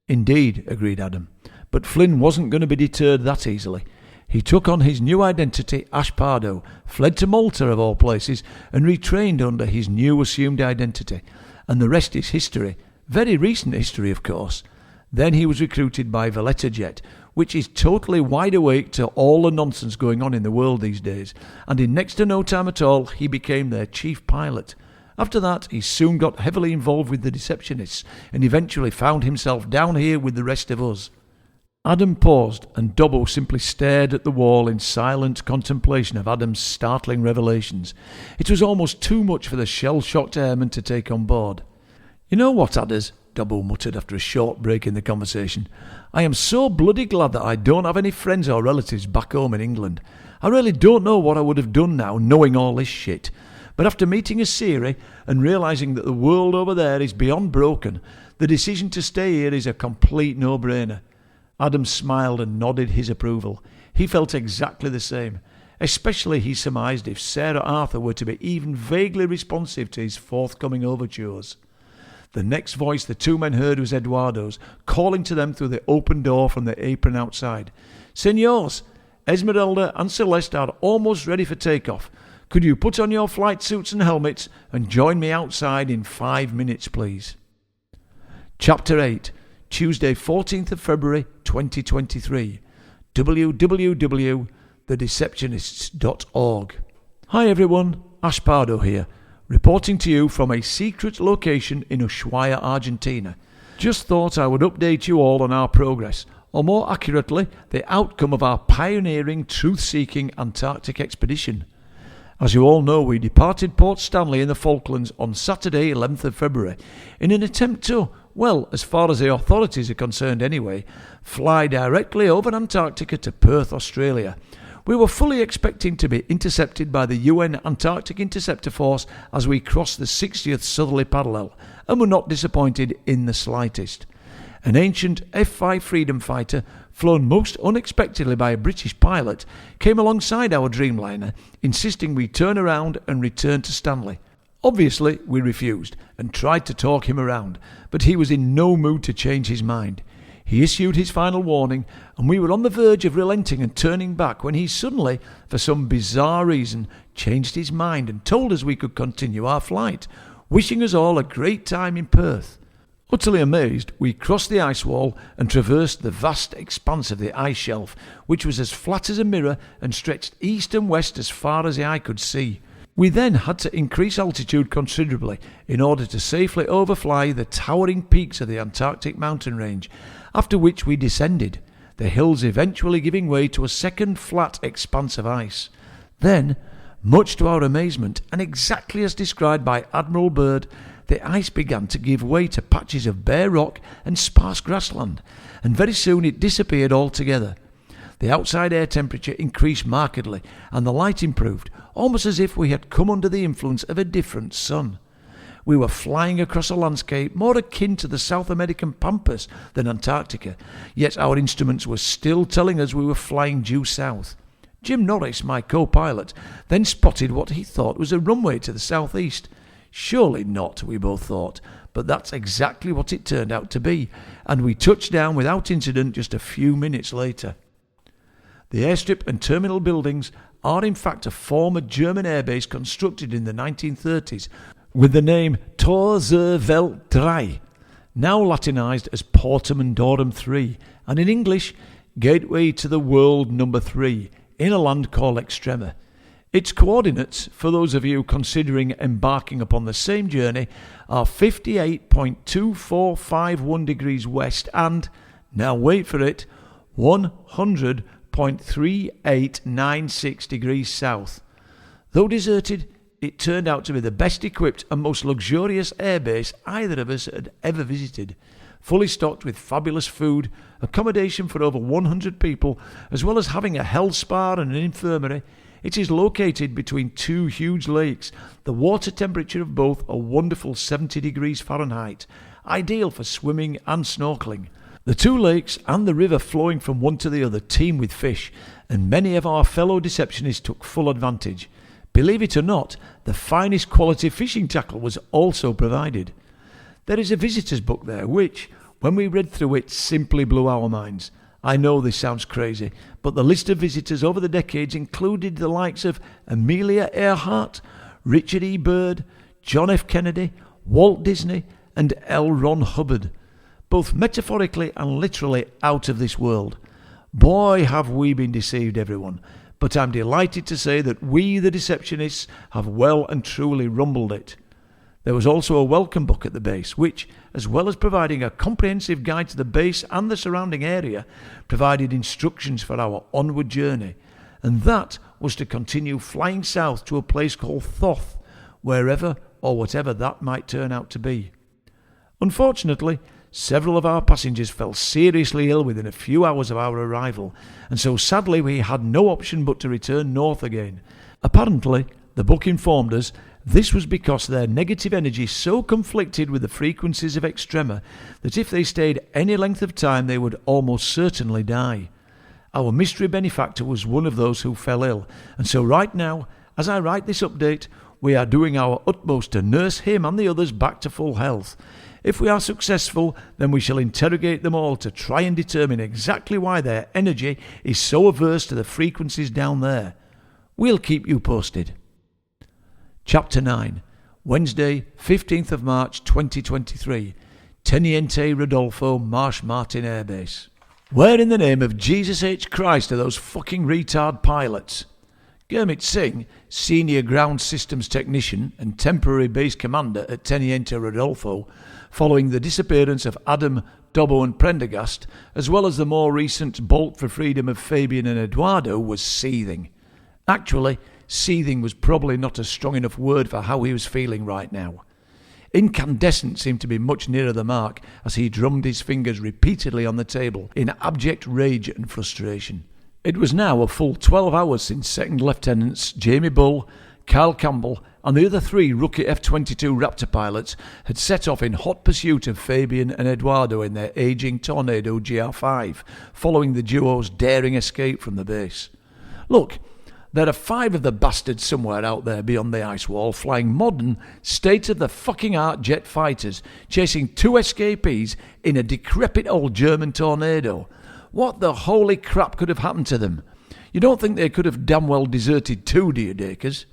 [SPEAKER 1] Indeed, agreed Adam, but Flynn wasn't going to be deterred that easily. He took on his new identity, Ash Pardo, fled to Malta of all places, and retrained under his new assumed identity. And the rest is history. Very recent history, of course. Then he was recruited by VenettaJet, which is totally wide awake to all the nonsense going on in the world these days, and in next to no time at all he became their chief pilot. After that he soon got heavily involved with the deceptionists, and eventually found himself down here with the rest of us. Adam paused, and Dobbo simply stared at the wall in silent contemplation of Adam's startling revelations. It was almost too much for the shell-shocked airman to take on board. You know what, Adders? Dobbo muttered after a short break in the conversation. I am so bloody glad that I don't have any friends or relatives back home in England. I really don't know what I would have done now, knowing all this shit. But after meeting a Siri and realising that the world over there is beyond broken, the decision to stay here is a complete no-brainer. Adam smiled and nodded his approval. He felt exactly the same. Especially, he surmised, if Sarah Arthur were to be even vaguely responsive to his forthcoming overtures. The next voice the two men heard was Eduardo's, calling to them through the open door from the apron outside. Senors, Esmeralda and Celeste are almost ready for takeoff. Could you put on your flight suits and helmets and join me outside in 5 minutes, please? Chapter 8, Tuesday, 14th of February, 2023. www.thedeceptionists.org. Hi everyone, Ash Pardo here, reporting to you from a secret location in Ushuaia, Argentina. Just thought I would update you all on our progress, or more accurately, the outcome of our pioneering, truth-seeking Antarctic expedition. As you all know, we departed Port Stanley in the Falklands on Saturday, 11th of February, in an attempt to, well, as far as the authorities are concerned anyway, fly directly over Antarctica to Perth, Australia. We were fully expecting to be intercepted by the UN Antarctic Interceptor Force as we crossed the 60th southerly parallel, and were not disappointed in the slightest. An ancient F-5 Freedom Fighter, flown most unexpectedly by a British pilot, came alongside our Dreamliner, insisting we turn around and return to Stanley. Obviously, we refused, and tried to talk him around, but he was in no mood to change his mind. He issued his final warning, and we were on the verge of relenting and turning back when he suddenly, for some bizarre reason, changed his mind and told us we could continue our flight, wishing us all a great time in Perth. Utterly amazed, we crossed the ice wall and traversed the vast expanse of the ice shelf, which was as flat as a mirror and stretched east and west as far as the eye could see. We then had to increase altitude considerably in order to safely overfly the towering peaks of the Antarctic mountain range, after which we descended, the hills eventually giving way to a second flat expanse of ice. Then, much to our amazement, and exactly as described by Admiral Byrd, the ice began to give way to patches of bare rock and sparse grassland, and very soon it disappeared altogether. The outside air temperature increased markedly, and the light improved, almost as if we had come under the influence of a different sun. We were flying across a landscape more akin to the South American pampas than Antarctica, yet our instruments were still telling us we were flying due south. Jim Norris, my co-pilot, then spotted what he thought was a runway to the southeast. Surely not, we both thought, but that's exactly what it turned out to be, and we touched down without incident just a few minutes later. The airstrip and terminal buildings are in fact a former German airbase constructed in the 1930s with the name Tor zur Welt 3, now Latinised as Portum Dorum 3, and in English, Gateway to the World number 3, in a land called Extrema. Its coordinates, for those of you considering embarking upon the same journey, are 58.2451 degrees west and, now wait for it, 100.3896 degrees south. Though deserted, it turned out to be the best equipped and most luxurious airbase either of us had ever visited. Fully stocked with fabulous food, accommodation for over 100 people, as well as having a health spa and an infirmary, it is located between two huge lakes, the water temperature of both a wonderful 70 degrees Fahrenheit, ideal for swimming and snorkeling. The two lakes and the river flowing from one to the other teem with fish, and many of our fellow deceptionists took full advantage. Believe it or not, the finest quality fishing tackle was also provided. There is a visitor's book there which, when we read through it, simply blew our minds. I know this sounds crazy, but the list of visitors over the decades included the likes of Amelia Earhart, Richard E. Byrd, John F. Kennedy, Walt Disney, and L. Ron Hubbard, both metaphorically and literally out of this world. Boy, have we been deceived, everyone. But I'm delighted to say that we, the Deceptionists, have well and truly rumbled it. There was also a welcome book at the base, which, as well as providing a comprehensive guide to the base and the surrounding area, provided instructions for our onward journey. And that was to continue flying south to a place called Thoth, wherever or whatever that might turn out to be. Unfortunately, several of our passengers fell seriously ill within a few hours of our arrival, and so sadly we had no option but to return north again. Apparently, the book informed us, this was because their negative energy so conflicted with the frequencies of Extrema that if they stayed any length of time they would almost certainly die. Our mystery benefactor was one of those who fell ill, and so right now, as I write this update, we are doing our utmost to nurse him and the others back to full health. If we are successful, then we shall interrogate them all to try and determine exactly why their energy is so averse to the frequencies down there. We'll keep you posted. Chapter 9, Wednesday, 15th of March 2023, Teniente Rodolfo, Marsh Martin Air Base. Where in the name of Jesus H. Christ are those fucking retard pilots? Gurmit Singh, Senior Ground Systems Technician and Temporary Base Commander at Teniente Rodolfo, following the disappearance of Adam, Dobbo and Prendergast, as well as the more recent bolt for freedom of Fabian and Eduardo, was seething. Actually, seething was probably not a strong enough word for how he was feeling right now. Incandescent seemed to be much nearer the mark as he drummed his fingers repeatedly on the table in abject rage and frustration. It was now a full 12 hours since Second Lieutenants Jamie Bull, Carl Campbell and the other three rookie F-22 Raptor pilots had set off in hot pursuit of Fabian and Eduardo in their aging Tornado GR5, following the duo's daring escape from the base. Look, there are 5 of the bastards somewhere out there beyond the ice wall flying modern, state-of-the-fucking-art jet fighters, chasing 2 escapees in a decrepit old German Tornado. What the holy crap could have happened to them? You don't think they could have damn well deserted too, do you, Dakers?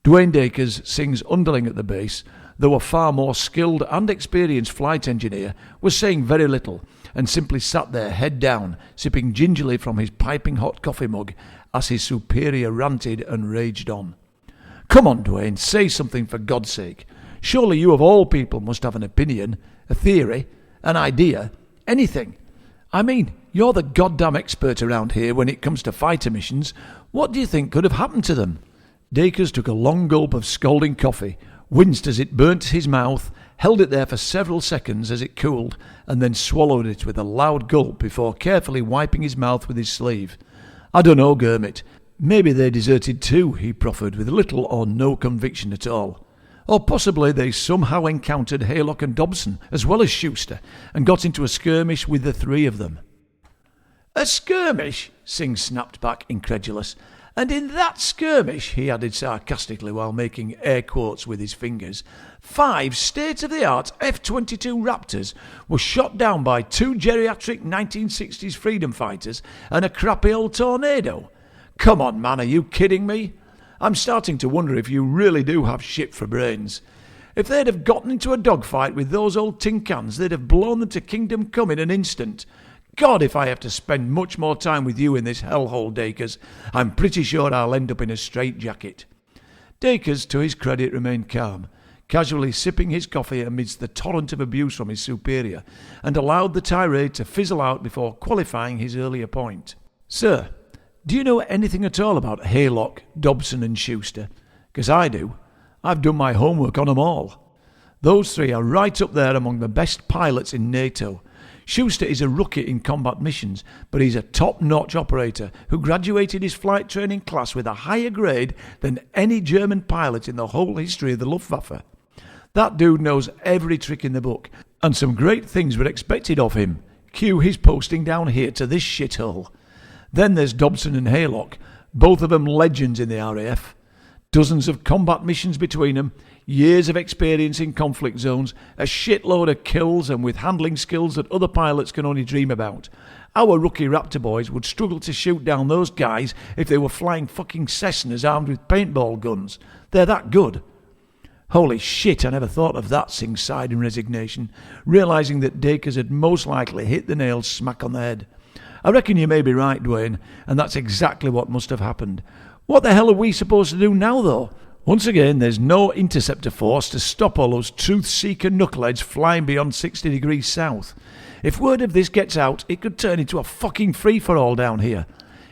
[SPEAKER 1] Dwayne Dakers, Singh's underling at the base, though a far more skilled and experienced flight engineer, was saying very little and simply sat there head down, sipping gingerly from his piping hot coffee mug as his superior ranted and raged on. Come on, Dwayne, say something for God's sake. Surely you of all people must have an opinion, a theory, an idea, anything. I mean, you're the goddamn expert around here when it comes to fighter missions. What do you think could have happened to them? Dakers took a long gulp of scalding coffee, winced as it burnt his mouth, held it there for several seconds as it cooled, and then swallowed it with a loud gulp before carefully wiping his mouth with his sleeve. I don't know, Gurmit. Maybe they deserted too, he proffered with little or no conviction at all. Or possibly they somehow encountered Haylock and Dobson, as well as Schuster, and got into a skirmish with the three of them. "A skirmish?" Singh snapped back, incredulous. "And in that skirmish," he added sarcastically while making air quotes with his fingers, 5 state-of-the-art F-22 Raptors were shot down by 2 geriatric 1960s freedom fighters and a crappy old Tornado. Come on, man, are you kidding me? I'm starting to wonder if you really do have shit for brains. If they'd have gotten into a dogfight with those old tin cans, they'd have blown them to kingdom come in an instant. God, if I have to spend much more time with you in this hellhole, Dacres, I'm pretty sure I'll end up in a straitjacket." Dacres, to his credit, remained calm, casually sipping his coffee amidst the torrent of abuse from his superior, and allowed the tirade to fizzle out before qualifying his earlier point. "Sir, do you know anything at all about Haylock, Dobson and Schuster? 'Cause I do. I've done my homework on 'em all. Those 3 are right up there among the best pilots in NATO. Schuster is a rookie in combat missions, but he's a top-notch operator who graduated his flight training class with a higher grade than any German pilot in the whole history of the Luftwaffe. That dude knows every trick in the book, and some great things were expected of him. Cue his posting down here to this shithole. Then there's Dobson and Haylock, both of them legends in the RAF. Dozens of combat missions between them, years of experience in conflict zones, a shitload of kills, and with handling skills that other pilots can only dream about. Our rookie Raptor boys would struggle to shoot down those guys if they were flying fucking Cessnas armed with paintball guns. They're that good." "Holy shit, I never thought of that," Singh sighed in resignation, realising that Dacres had most likely hit the nail smack on the head. "I reckon you may be right, Dwayne, and that's exactly what must have happened. What the hell are we supposed to do now, though? Once again, there's no interceptor force to stop all those truth-seeker knuckleheads flying beyond 60 degrees south. If word of this gets out, it could turn into a fucking free-for-all down here.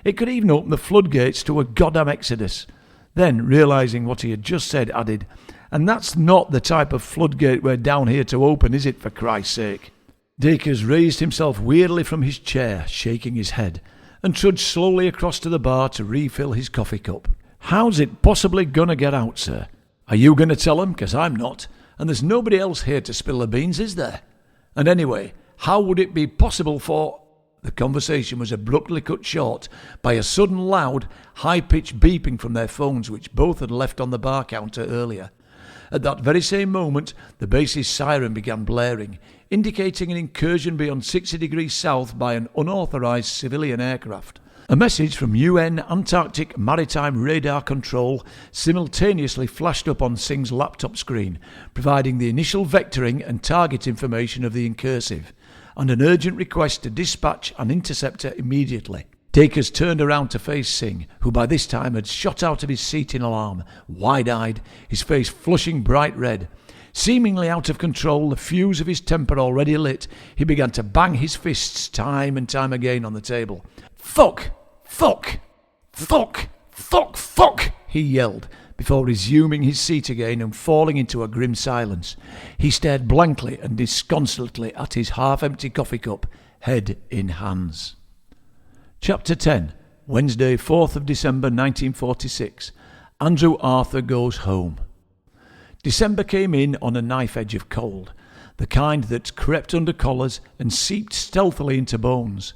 [SPEAKER 1] It could even open the floodgates to a goddamn exodus." Then, realising what he had just said, added, "And that's not the type of floodgate we're down here to open, is it, for Christ's sake?" Dacres raised himself weirdly from his chair, shaking his head, and trudged slowly across to the bar to refill his coffee cup. "How's it possibly gonna get out, sir? Are you gonna tell them? 'Cause I'm not, and there's nobody else here to spill the beans, is there? And anyway, how would it be possible for—" The conversation was abruptly cut short by a sudden loud, high-pitched beeping from their phones which both had left on the bar counter earlier. At that very same moment, the base's siren began blaring, indicating an incursion beyond 60 degrees south by an unauthorised civilian aircraft. A message from UN Antarctic Maritime Radar Control simultaneously flashed up on Singh's laptop screen, providing the initial vectoring and target information of the incursive, and an urgent request to dispatch an interceptor immediately. Dacres turned around to face Singh, who by this time had shot out of his seat in alarm, wide-eyed, his face flushing bright red. Seemingly out of control, the fuse of his temper already lit, he began to bang his fists time and time again on the table. "Fuck! Fuck! Fuck! Fuck! Fuck!" he yelled, before resuming his seat again and falling into a grim silence. He stared blankly and disconsolately at his half-empty coffee cup, head in hands. Chapter 10. Wednesday, 4th of December 1946. Andrew Arthur goes home. December came in on a knife edge of cold, the kind that crept under collars and seeped stealthily into bones.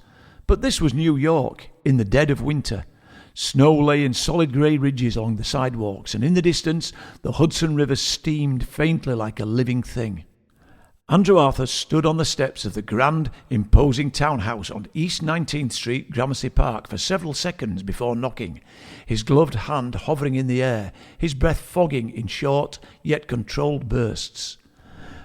[SPEAKER 1] But this was New York, in the dead of winter. Snow lay in solid grey ridges along the sidewalks, and in the distance the Hudson River steamed faintly like a living thing. Andrew Arthur stood on the steps of the grand, imposing townhouse on East 19th Street, Gramercy Park, for several seconds before knocking, his gloved hand hovering in the air, his breath fogging in short yet controlled bursts.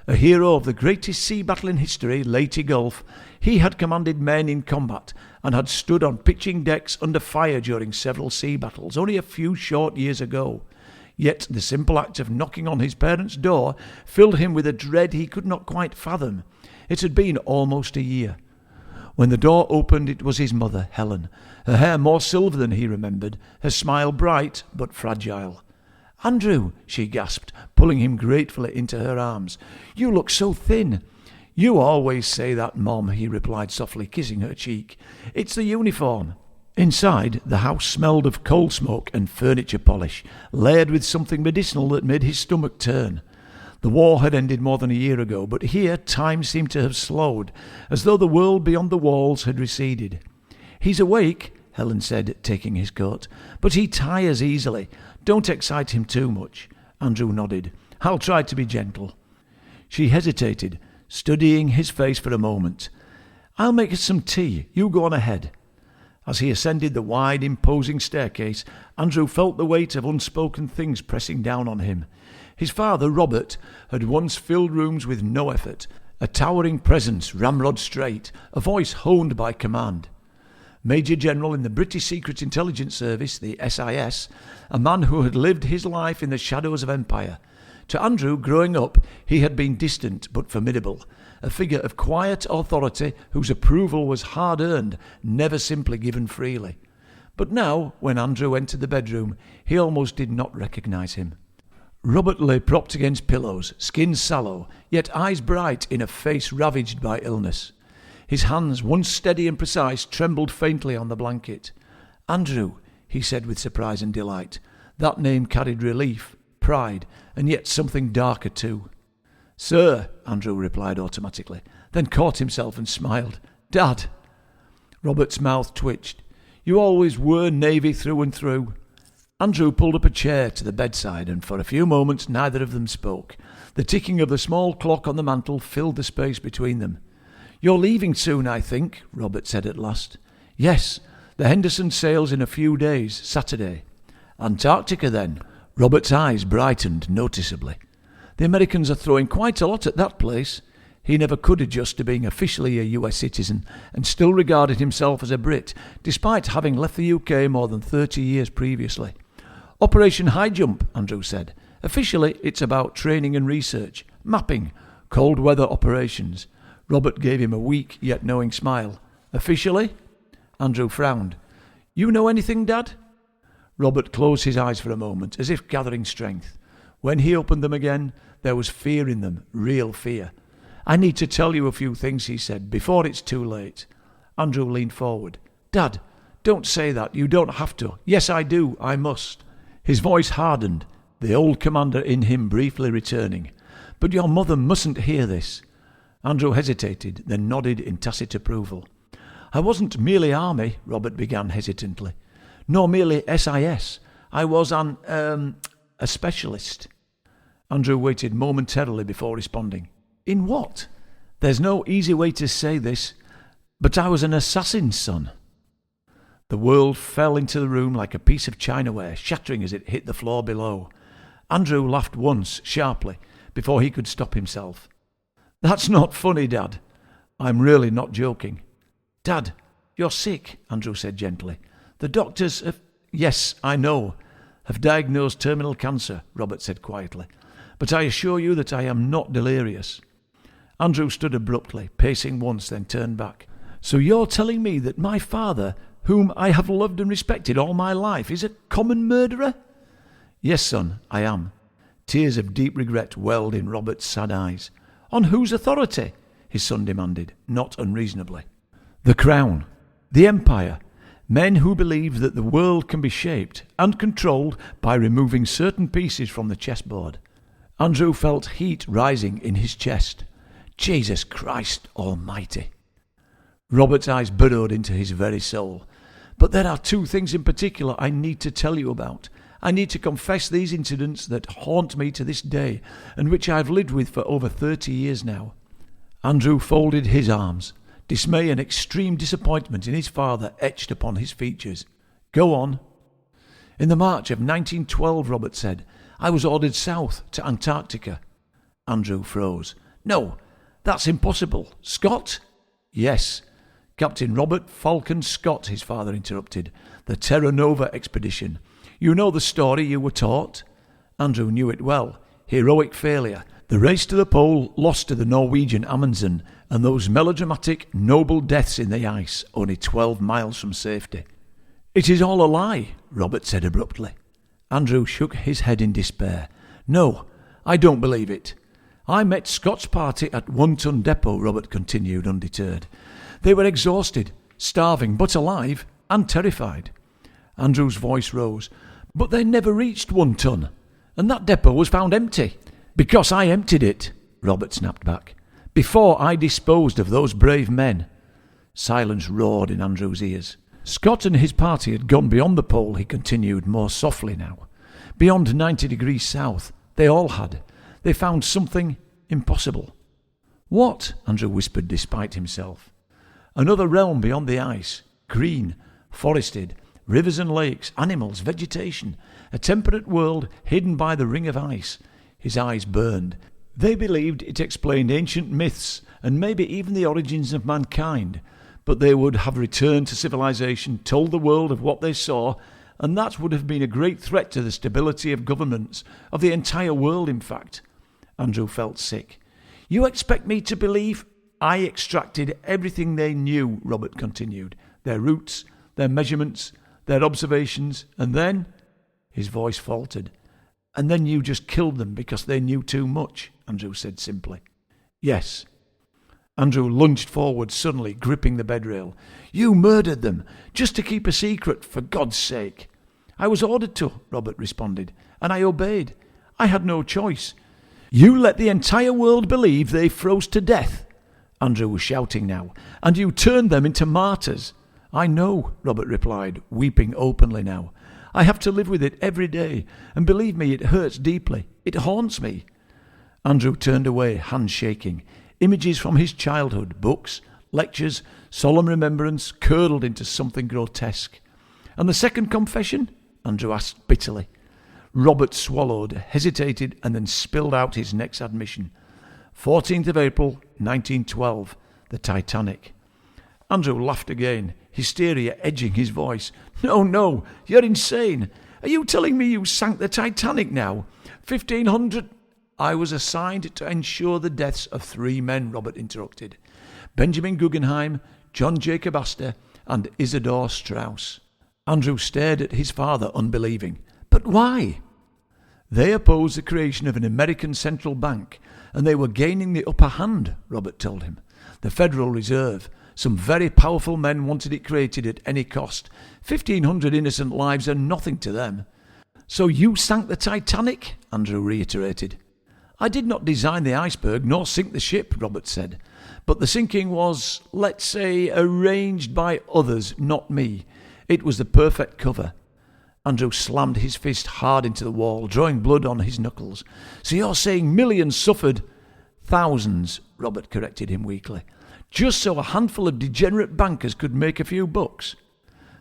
[SPEAKER 1] A hero of the greatest sea battle in history, Leyte Gulf, he had commanded men in combat and had stood on pitching decks under fire during several sea battles only a few short years ago. Yet the simple act of knocking on his parents' door filled him with a dread he could not quite fathom. It had been almost a year. When the door opened, it was his mother, Helen, her hair more silver than he remembered, her smile bright but fragile. "Andrew," she gasped, pulling him gratefully into her arms. "You look so thin." "You always say that, Mom," he replied softly, kissing her cheek. "It's the uniform." Inside, the house smelled of coal smoke and furniture polish, layered with something medicinal that made his stomach turn. The war had ended more than a year ago, but here time seemed to have slowed, as though the world beyond the walls had receded. "He's awake," Helen said, taking his coat, "but he tires easily. Don't excite him too much." Andrew nodded. "I'll try to be gentle." She hesitated, studying his face for a moment. "I'll make us some tea. You go on ahead." As he ascended the wide, imposing staircase, Andrew felt the weight of unspoken things pressing down on him. His father, Robert, had once filled rooms with no effort, a towering presence ramrod straight, a voice honed by command. Major General in the British Secret Intelligence Service, the SIS, a man who had lived his life in the shadows of empire. To Andrew, growing up, he had been distant but formidable, a figure of quiet authority whose approval was hard-earned, never simply given freely. But now, when Andrew entered the bedroom, he almost did not recognise him. Robert lay propped against pillows, skin sallow, yet eyes bright in a face ravaged by illness. His hands, once steady and precise, trembled faintly on the blanket. "Andrew," he said with surprise and delight. That name carried relief, pride, and yet something darker too. "Sir," Andrew replied automatically, then caught himself and smiled. "Dad." Robert's mouth twitched. "You always were Navy through and through." Andrew pulled up a chair to the bedside, and for a few moments neither of them spoke. The ticking of the small clock on the mantel filled the space between them. "You're leaving soon, I think," Robert said at last. "Yes, the Henderson sails in a few days, Saturday." "Antarctica, then?" Robert's eyes brightened noticeably. "The Americans are throwing quite a lot at that place." He never could adjust to being officially a US citizen and still regarded himself as a Brit, despite having left the UK more than 30 years previously. "Operation High Jump," Andrew said. "Officially, it's about training and research, mapping, cold weather operations." Robert gave him a weak yet knowing smile. "Officially?" Andrew frowned. "You know anything, Dad?" Robert closed his eyes for a moment, as if gathering strength. When he opened them again, there was fear in them, real fear. "I need to tell you a few things," he said, "before it's too late." Andrew leaned forward. "Dad, don't say that. You don't have to." "Yes, I do. I must." His voice hardened, the old commander in him briefly returning. "But your mother mustn't hear this." Andrew hesitated, then nodded in tacit approval. "I wasn't merely Army," Robert began hesitantly, "nor merely SIS. I was a specialist." Andrew waited momentarily before responding. "In what?" "There's no easy way to say this, but I was an assassin's son." The world fell into the room like a piece of chinaware, shattering as it hit the floor below. Andrew laughed once, sharply, before he could stop himself. "That's not funny, Dad." "I'm really not joking." "Dad, you're sick," Andrew said gently. "The doctors have—" "Yes, I know, have diagnosed terminal cancer," Robert said quietly. "But I assure you that I am not delirious." Andrew stood abruptly, pacing once, then turned back. "So you're telling me that my father, whom I have loved and respected all my life, is a common murderer?" "Yes, son, I am." Tears of deep regret welled in Robert's sad eyes. "On whose authority?" his son demanded, not unreasonably. "The Crown, the Empire, men who believe that the world can be shaped and controlled by removing certain pieces from the chessboard." Andrew felt heat rising in his chest. Jesus Christ Almighty! Robert's eyes burrowed into his very soul. "But there are two things in particular I need to tell you about. I need to confess these incidents that haunt me to this day, and which I've lived with for over 30 years now." Andrew folded his arms. Dismay and extreme disappointment in his father etched upon his features. "Go on." "In the March of 1912, Robert said, I was ordered south to Antarctica." Andrew froze. "No, that's impossible. Scott?" "Yes. Captain Robert Falcon Scott," his father interrupted. "The Terra Nova expedition. You know the story you were taught?" Andrew knew it well. Heroic failure. The race to the pole lost to the Norwegian Amundsen, and those melodramatic, noble deaths in the ice, only 12 miles from safety. "It is all a lie," Robert said abruptly. Andrew shook his head in despair. "No, I don't believe it." "I met Scott's party at One Ton Depot," Robert continued, undeterred. "They were exhausted, starving, but alive. and terrified. Andrew's voice rose. But they never reached 1 ton, and that depot was found empty. Because I emptied it, Robert snapped back. Before I disposed of those brave men. Silence roared in Andrew's ears. Scott and his party had gone beyond the pole, he continued more softly now. Beyond 90 degrees south. They all had. They found something impossible. What? Andrew whispered despite himself. Another realm beyond the ice. Green, forested, rivers and lakes, animals, vegetation. A temperate world hidden by the ring of ice. His eyes burned. They believed it explained ancient myths and maybe even the origins of mankind. But they would have returned to civilization, told the world of what they saw, and that would have been a great threat to the stability of governments, of the entire world, in fact. Andrew felt sick. You expect me to believe? I extracted everything they knew, Robert continued. Their routes, their measurements, their observations, and then... His voice faltered. And then you just killed them because they knew too much, Andrew said simply. Yes. Andrew lunged forward suddenly, gripping the bedrail. You murdered them, just to keep a secret, for God's sake. I was ordered to, Robert responded, and I obeyed. I had no choice. You let the entire world believe they froze to death. Andrew was shouting now. And you turned them into martyrs. I know, Robert replied, weeping openly now. I have to live with it every day, and believe me, it hurts deeply. It haunts me. Andrew turned away, hands shaking. Images from his childhood, books, lectures, solemn remembrance, curdled into something grotesque. And the second confession? Andrew asked bitterly. Robert swallowed, hesitated, and then spilled out his next admission. 14th of April, 1912, the Titanic. Andrew laughed again, hysteria edging his voice. No, you're insane. Are you telling me you sank the Titanic now? 1,500... I was assigned to ensure the deaths of 3 men, Robert interrupted. Benjamin Guggenheim, John Jacob Astor, and Isidor Strauss. Andrew stared at his father, unbelieving. But why? They opposed the creation of an American central bank, and they were gaining the upper hand, Robert told him. The Federal Reserve. Some very powerful men wanted it created at any cost. 1,500 innocent lives are nothing to them. So you sank the Titanic? Andrew reiterated. I did not design the iceberg nor sink the ship, Robert said. But the sinking was, let's say, arranged by others, not me. It was the perfect cover. Andrew slammed his fist hard into the wall, drawing blood on his knuckles. So you're saying millions suffered? Thousands, Robert corrected him weakly. Just so a handful of degenerate bankers could make a few bucks.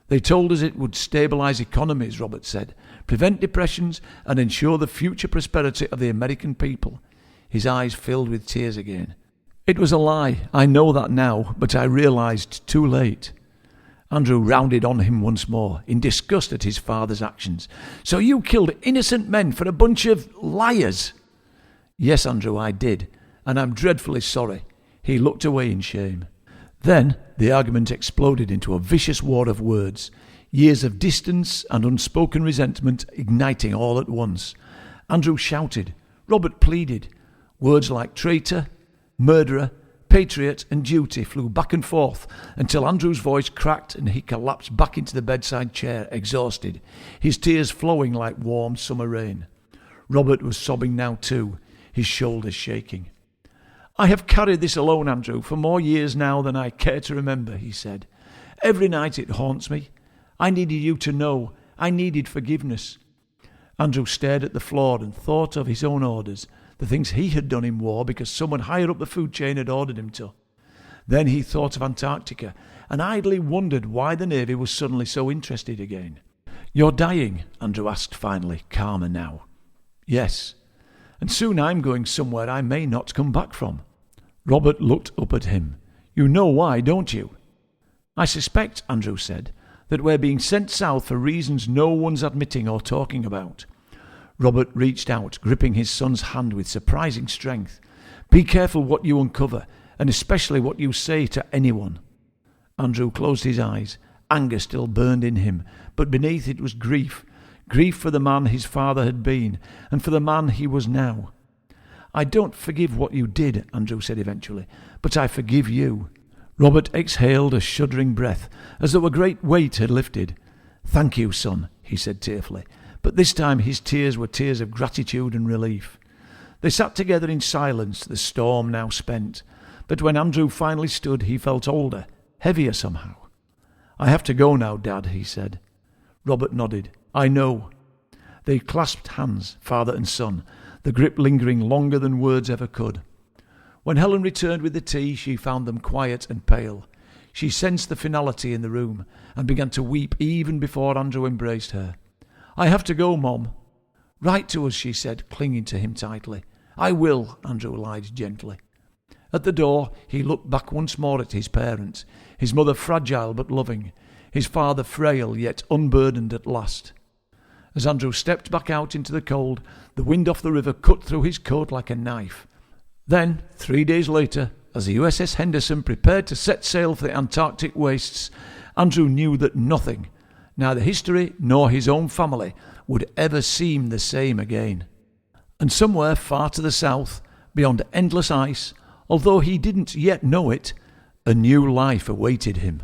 [SPEAKER 1] They told us it would stabilise economies, Robert said, prevent depressions and ensure the future prosperity of the American people. His eyes filled with tears again. It was a lie, I know that now, but I realised too late. Andrew rounded on him once more, in disgust at his father's actions. So you killed innocent men for a bunch of liars? Yes, Andrew, I did, and I'm dreadfully sorry. He looked away in shame. Then the argument exploded into a vicious war of words, years of distance and unspoken resentment igniting all at once. Andrew shouted. Robert pleaded. Words like traitor, murderer, patriot and duty flew back and forth until Andrew's voice cracked and he collapsed back into the bedside chair, exhausted, his tears flowing like warm summer rain. Robert was sobbing now too, his shoulders shaking. I have carried this alone, Andrew, for more years now than I care to remember, he said. Every night it haunts me. I needed you to know. I needed forgiveness. Andrew stared at the floor and thought of his own orders, the things he had done in war because someone higher up the food chain had ordered him to. Then he thought of Antarctica and idly wondered why the Navy was suddenly so interested again. You're dying, Andrew asked finally, calmer now. Yes, and soon I'm going somewhere I may not come back from. Robert looked up at him. You know why, don't you? I suspect, Andrew said, that we're being sent south for reasons no one's admitting or talking about. Robert reached out, gripping his son's hand with surprising strength. Be careful what you uncover, and especially what you say to anyone. Andrew closed his eyes. Anger still burned in him, but beneath it was grief. Grief for the man his father had been, and for the man he was now. I don't forgive what you did, Andrew said eventually, but I forgive you. Robert exhaled a shuddering breath, as though a great weight had lifted. "Thank you, son," he said tearfully, but this time his tears were tears of gratitude and relief. They sat together in silence, the storm now spent, but when Andrew finally stood, he felt older, heavier somehow. "I have to go now, Dad," he said. Robert nodded. "I know." They clasped hands, father and son, the grip lingering longer than words ever could. When Helen returned with the tea, she found them quiet and pale. She sensed the finality in the room and began to weep even before Andrew embraced her. "I have to go, Mom." "Write to us," she said, clinging to him tightly. "I will," Andrew lied gently. At the door, he looked back once more at his parents, his mother fragile but loving, his father frail yet unburdened at last. As Andrew stepped back out into the cold, the wind off the river cut through his coat like a knife. Then, 3 days later, as the USS Henderson prepared to set sail for the Antarctic wastes, Andrew knew that nothing, neither history nor his own family, would ever seem the same again. And somewhere far to the south, beyond endless ice, although he didn't yet know it, a new life awaited him.